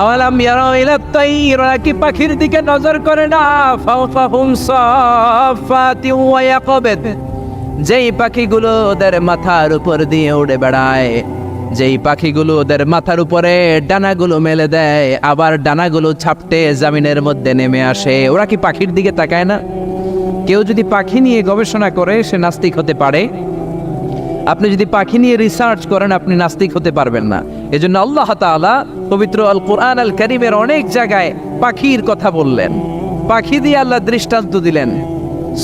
আওয়ালাম ইয়ারাউ ইলাত তায়র, ওরা কি পাখির দিকে নজর করে না? ফাওকাহুম সাফাতিন ওয়া ইয়াকবিদ, যেই পাখিগুলো ওদের মাথার উপর দিয়ে উড়ে বেড়ায়, যেই পাখিগুলো ওদের মাথার উপরে ডানাগুলো মেলে দেয়, আবার ডানাগুলো ছাপটে জমিনের মধ্যে নেমে আসে, ওরা কি পাখির দিকে তাকায় না? কেউ যদি পাখি নিয়ে গবেষণা করে সে নাস্তিক হতে পারে। আপনি যদি পাখি নিয়ে রিসার্চ করেন আপনি নাস্তিক হতে পারবেন না। এজন্য আল্লাহ তাআলা পবিত্র আল কোরআন আল কারীমের অনেক জায়গায় পাখির কথা বললেন, পাখি দিয়ে আল্লাহ দৃষ্টান্ত দিলেন।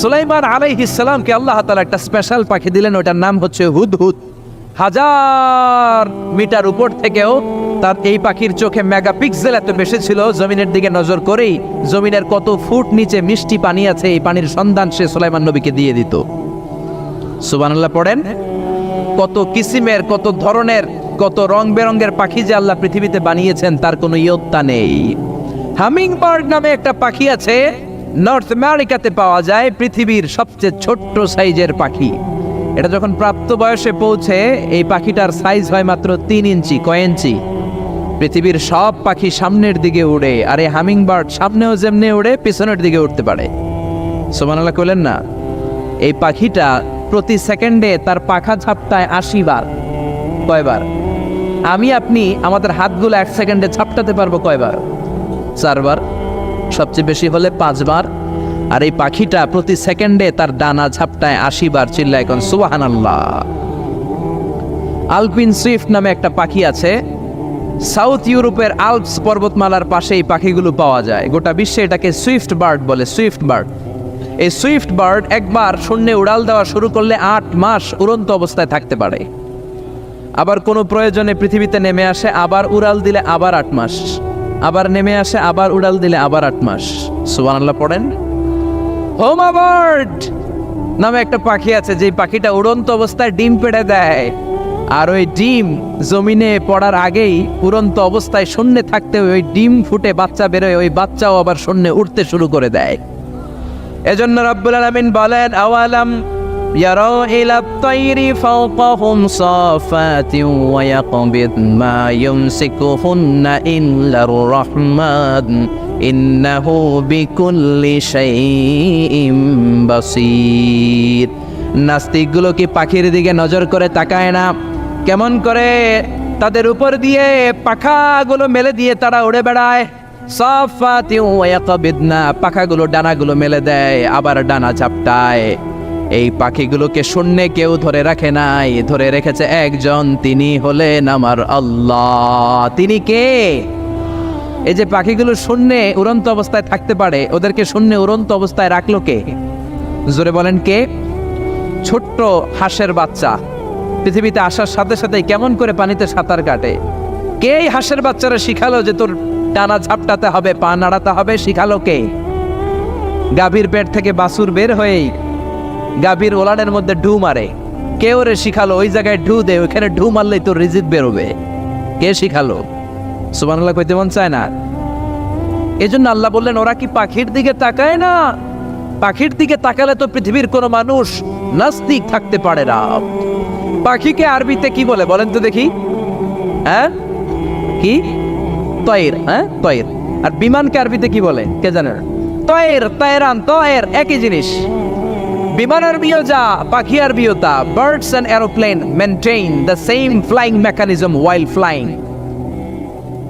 সুলাইমান আলাইহিস সালামকে আল্লাহ তাআলা একটা স্পেশাল পাখি দিলেন, ওটার নাম হচ্ছে হুদহুদ। 1000 মিটার উপর থেকেও তার এই পাখির চোখে মেগাপিক্সেল এত বেশি ছিল, জমিনের দিকে নজর করেই জমিনের কত ফুট নিচে মিষ্টি পানি আছে এই পানির সন্ধান সে সুলাইমান নবীকে দিয়ে দিত। সুবহানাল্লাহ পড়েন। কত কিসিমের, কত ধরনের, কত রং বেরঙের পাখি যে আল্লাহ পৃথিবীতে বানিয়েছেন তার কোনো ইয়ত্তা নেই। হামিং বার্ড নামে একটা পাখি আছে, নর্থ আমেরিকাতে পাওয়া যায়, পৃথিবীর সবচেয়ে ছোট্ট সাইজের পাখি। এটা যখন প্রাপ্ত বয়সে পৌঁছে এই পাখিটার সাইজ হয় মাত্র 3 ইঞ্চি। কয় ইঞ্চি? পৃথিবীর সব পাখি সামনের দিকে উড়ে, আর এই হামিং বার্ড সামনেও যেমনি উড়ে পিছনের দিকে উঠতে পারে। সুবহানাল্লাহ কইলেন না? এই পাখিটা প্রতি সেকেন্ডে তার পাখা ঝাপটায় 80 বার। কয়বার? আমি আপনি আমাদের হাতগুলো 1 সেকেন্ডে ঝাপটাতে পারবো কয়বার? 4 বার, সবচেয়ে বেশি হলে 5 বার। আর এই পাখিটা প্রতি সেকেন্ডে তার ডানা ঝাপটায় 80 বার। চিল্লায় এখন সুবহানাল্লাহ। আলপিন সুইফট নামে একটা পাখি আছে, সাউথ ইউরোপের আল্পস পর্বতমালার পাশে এই পাখিগুলো পাওয়া যায়। গোটা বিশ্বে এটাকে সুইফট বার্ড বলে, সুইফট বার্ড। এই সুইফট বার্ড একবার শূন্যে উড়াল দেওয়া শুরু করলে 8 মাস উড়ন্ত অবস্থায় থাকতে পারে। আবার কোনো প্রয়োজনে পৃথিবীতে নেমে আসে, আবার উড়াল দিলে আবার 8 মাস, আবার নেমে আসে, আবার উড়াল দিলে আবার 8 মাস। সুবহানাল্লাহ পড়েন। হোমা বার্ড নামে একটা পাখি আছে, যে পাখিটা উড়ন্ত অবস্থায় ডিম পেড়ে দেয়, আর ওই ডিম জমিনে পড়ার আগেই উড়ন্ত অবস্থায় শূন্যে থাকতে ওই ডিম ফুটে বাচ্চা বেরোয়, ওই বাচ্চাও আবার শূন্যে উঠতে শুরু করে দেয়। এজন্য রব্বুল আলামিন বলেন, আওয়ালাম ইয়ারাউ ইলাত তায়রি ফাওকাহুম সাফাতিন ওয়া ইয়াকবিদ মা ইউমসিকুহুন্না ইল্লার রাহমান ইন্নাহু বিকুল্লি শাইইন বাসীর। নাস্তিকগুলো কি পাখির দিকে নজর করে তাকায় না? কেমন করে তাদের উপর দিয়ে পাখাগুলো মেলে দিয়ে তারা উড়ে বেড়ায়। সাফাতিন ওয়া ইয়াকবিদনা, পাখাগুলো ডানাগুলো মেলে দেয়, আবার ডানা ঝাপটায়। এই পাখিগুলোকে শূন্যে কেউ ধরে রাখে নাই, ধরে রেখেছে একজন, তিনি হলেন আমার আল্লাহ। তিনি কে? এই যে পাখিগুলো শূন্যে উড়ন্ত অবস্থায় থাকতে পারে, ওদেরকে শূন্যে উড়ন্ত অবস্থায় রাখলো কে? জোরে বলেন কে? ছোট্ট হাঁসের বাচ্চা পৃথিবীতে আসার সাথে সাথে কেমন করে পানিতে সাঁতার কাটে? কে এই হাঁসের বাচ্চারা শিখালো যে তোর টানা ঝাপটাতে হবে, পা নাড়াতে হবে? শিখালো কে? গাভীর পেট থেকে বাছুর বের হয়েই গাভীর ওলানের মধ্যে ঢু মারে। কে ওরে শিখালো ওই জায়গায় ঢু দে, ওইখানে ঢু মারলেই তোর রিজিক বেরোবে? কে শিখালো? সুবহানাল্লাহ কইতে মন চায় না? এজন্য আল্লাহ বললেন ওরা কি পাখির দিকে তাকায় না? পাখির দিকে তাকালে তো পৃথিবীর কোনো মানুষ নাস্তিক থাকতে পারে না। পাখিকে আরবিতে কি বলে বলেন তো দেখি? হ্যাঁ, কি? তয়ের। হ্যাঁ, তয়ের। আর বিমানকে আরবিতে কি বলে কে জানে? তয়ের, তয়রান, তয়ের একই জিনিস। বিমান আরবিও যা, পাখি আরবিও তা। Birds and aeroplane maintain the same flying mechanism while flying.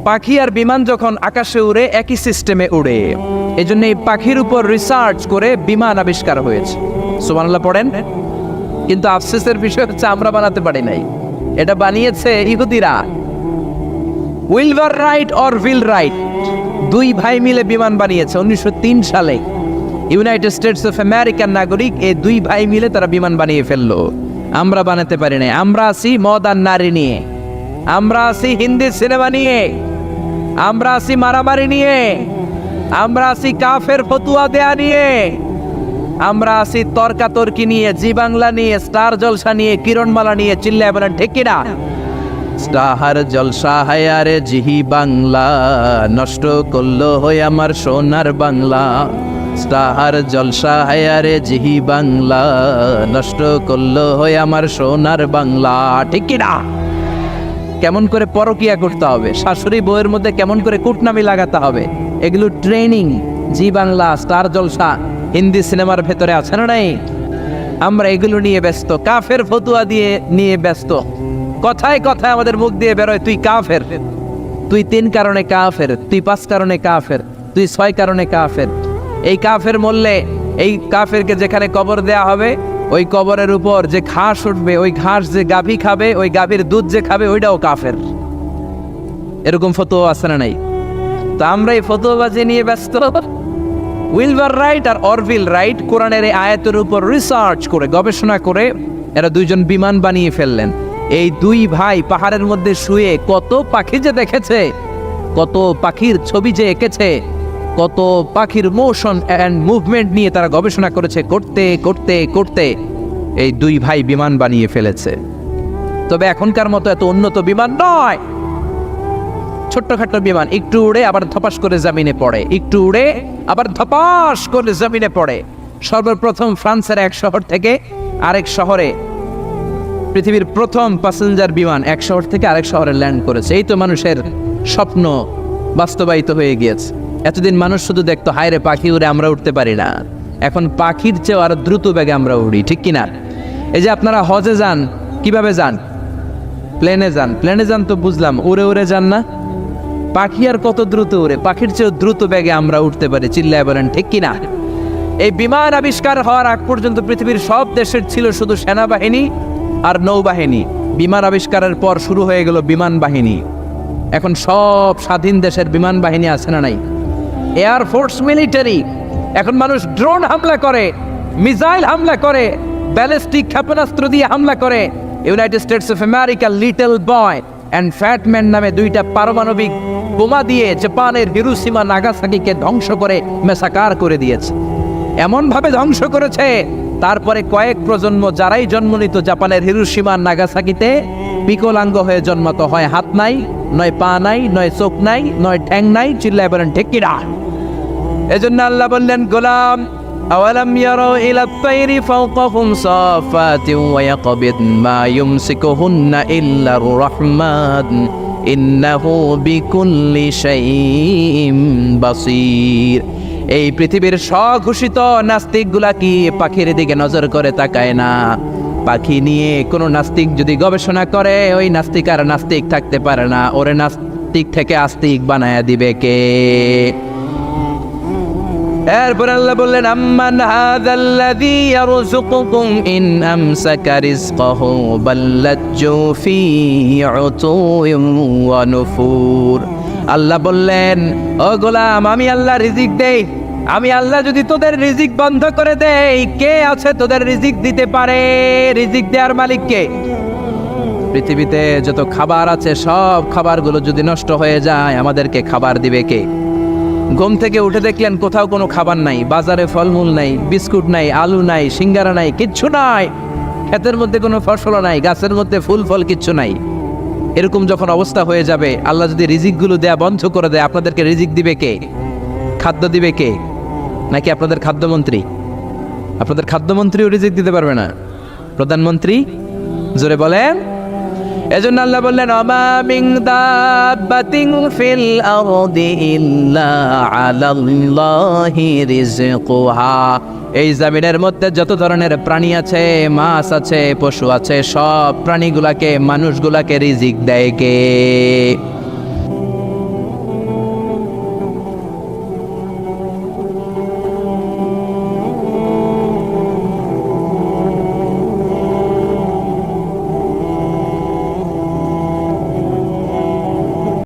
পাখি আর বিমান যখন আকাশে উড়ে একই সিস্টেমে উড়ে, এই জন্য এই পাখির উপর রিসার্চ করে বিমান আবিষ্কার হয়েছে। সুবহানাল্লাহ পড়েন। কিন্তু আফসোসের বিষয় হচ্ছে আমরা বানাতে পারি নাই, এটা বানিয়েছে ইহুদিরা। উইলভার রাইট অর উইল রাইট দুই ভাই মিলে বিমান বানিয়েছে 1903 সালে। ইউনাইটেড স্টেটস অফ আমেরিকার নাগরিক এই দুই ভাই মিলে তারা বিমান বানিয়ে ফেললো। আমরা বানাতে পারি নাই। আমরা আছি মদ আর নারী নিয়ে, আমরা আছি হিন্দি সিনেমা নিয়ে, আমরা আছি মারামারি নিয়ে, আমরা আছি কাফের ফতুয়া দেয়া নিয়ে, আমরা আছি তর্কাতর্কি নিয়ে, জি বাংলা নিয়ে, স্টার জলসা নিয়ে, কিরণমালা নিয়ে। চিল্লায় বলেন ঠিক কিনা? স্টার জলসা হায়ারে জিহি বাংলা, নষ্ট করলো হয়ে আমার সোনার বাংলা। স্টার জলসা হায়ারে জিহি বাংলা, নষ্ট করলো হয়ে আমার সোনার বাংলা। ঠিক কিনা? কেমন করে পরকিয়া করতে হবে, শাশুড়ি বউয়ের মধ্যে কেমন করে কুটনামি লাগাতে হবে, এগুলো ট্রেনিং জি বাংলা, স্টার জলসা, হিন্দি সিনেমার ভেতরে আছে না নাই? আমরা এগুলো নিয়ে ব্যস্ত, কাফের ফতুয়া দিয়ে নিয়ে ব্যস্ত। কথায় কথায় আমাদের মুখ দিয়ে বেরোয় তুই কাফের, তুই 3 কারণে কাফের, তুই 5 কারণে কাফের, তুই 6 কারণে কাফের। এই কাফের মরলে এই কাফেরকে যেখানে কবর দেয়া হবে ওই কবরের উপর যে ঘাস উঠবে, ওই ঘাস যে গাভী খাবে, ওই গাভীর দুধ যে খাবে ওইটাও কাফের। এরকম ফতোয়া আছে না নাই? তো আমরা এই ফতোয়াবাজি নিয়ে ব্যস্ত। উইলভার রাইট আর অরভিল রাইট কোরআনের এই আয়াতের উপর রিসার্চ করে, গবেষণা করে এরা দুইজন বিমান বানিয়ে ফেললেন। এই দুই ভাই পাহাড়ের মধ্যে শুয়ে কত পাখি যে দেখেছে, কত পাখির ছবি যে এঁকেছে, কত পাখির মোশন অ্যান্ড মুভমেন্ট নিয়ে তারা গবেষণা করেছে। করতে করতে করতে এই দুই ভাই বিমান বানিয়ে ফেলেছে। তবে এখনকার মতো এত উন্নত বিমান নয়, ছোট্টখাট্ট বিমান, একটু উড়ে আবার ধপাস করে জমিনে পড়ে, একটু উড়ে আবার ধপাস করে জমিনে পড়ে। সর্বপ্রথম ফ্রান্সের এক শহর থেকে আরেক শহরে পৃথিবীর প্রথম প্যাসেঞ্জার বিমান এক শহর থেকে আরেক শহরে ল্যান্ড করেছে। এই তো মানুষের স্বপ্ন বাস্তবায়িত হয়ে গিয়েছে। এতদিন মানুষ শুধু দেখতো হায় রে পাখি উড়ে, আমরা উঠতে পারি না। এখন পাখির চেয়েও আরো দ্রুত বেগে আমরা উড়ি। ঠিক কিনা? এই যে আপনারা হজে যান, কিভাবে যান? প্লেনে যান। প্লেনে যান তো বুঝলাম, উড়ে উড়ে যান না? পাখি আর কত দ্রুত উড়ে, পাখির চেয়েও দ্রুত বেগে আমরা উঠতে পারি। চিল্লায় বলেন ঠিক কিনা? এই বিমান আবিষ্কার হওয়ার আগ পর্যন্ত পৃথিবীর সব দেশের ছিল শুধু সেনাবাহিনী আর নৌবাহিনী। বিমান আবিষ্কারের পর শুরু হয়ে গেল বিমান বাহিনী। এখন সব স্বাধীন দেশের বিমান বাহিনী আছে না নাই? Air force, military. এখন মানুষ ড্রোন হামলা করে, মিসাইল হামলা করে, ব্যালিস্টিক ক্ষেপণাস্ত্র দিয়ে হামলা করে। United states of America little boy and fat man নামে 2টা পারমাণবিক বোমা দিয়ে জাপানের হিরোশিমা নাগাসাকিকে ধ্বংস করে মেসাকার করে দিয়েছে। এমনভাবে ধ্বংস করেছে, তারপরে কয়েক প্রজন্ম যারাই জন্ম নিত জাপানের হিরোশিমা নাগাসাকিতে বিকলাঙ্গ হয়ে জন্মাতো। হয় হাত নাই, নয় পা নাই, নয় চোখ নাই, নয় ঠ্যাং নাই। চিল্লায় বলেন ঠিক কিনা? এজন্য আল্লাহ বললেন গোলাম আওয়ালাম ইয়ারাউ ইলাত তাইরি ফাওকাহুম সাফাতিন ওয়া ইয়াকবিদ মা ইউমসিকুহুন্না ইল্লার রাহমান ইন্নাহু বিকুল্লি শাইইন বাসীর। এই পৃথিবীর স্বঘোষিত নাস্তিকগুলা কি পাখির দিকে নজর করে তাকায় না? পাখি নিয়ে কোনো নাস্তিক যদি গবেষণা করে, ওই নাস্তিক আর নাস্তিক থাকতে পারে না। ওরে নাস্তিক থেকে আস্তিক বানায়া দিবে কে? এরপর আল্লাহ বললেন আম্মান হাযাল্লাযী ইয়ারযুকুকুম ইন আমসাকা রিজকাহু বাল্লাজ্জু ফী উতুইন ওয়া নুফুর। আল্লাহ বললেন ও গোলাম, আমি আল্লাহ রিজিক দেই, আমি আল্লাহ যদি তোদের রিজিক বন্ধ করে দেই, কে আছে তোদের রিজিক দিতে পারে? রিজিক দেওয়ার মালিক কে? পৃথিবীতে যত খাবার আছে সব খাবারগুলো যদি নষ্ট হয়ে যায়, আমাদেরকে খাবার দিবে কে? ঘুম থেকে উঠে দেখলেন কোথাও কোনো খাবার নাই, বাজারে ফলমূল নাই, বিস্কুট নাই, আলু নাই, সিঙ্গারা নাই, কিচ্ছু নাই, ক্ষেতের মধ্যে কোনো ফসল নাই, গাছের মধ্যে ফুল ফল কিচ্ছু নাই। এরকম যখন অবস্থা হয়ে যাবে, আল্লাহ যদি রিজিকগুলো দেয়া বন্ধ করে দেয়, আপনাদেরকে রিজিক দিবে কে? খাদ্য দিবে কে? নাকি আপনাদের খাদ্যমন্ত্রী? আপনাদের খাদ্যমন্ত্রীও রিজিক দিতে পারবে না, প্রধানমন্ত্রী? জোরে বলেন। এজন্য আল্লাহ বললেন, ওমা মিন দাব্বাতিন ফিল আরদি ইল্লা আলাল্লাহি রিজকুহা। এই জমিনের মধ্যে যত ধরনের প্রাণী আছে, মাছ আছে, পশু আছে, সব প্রাণীগুলাকে, মানুষগুলাকে রিজিক দেয় কে?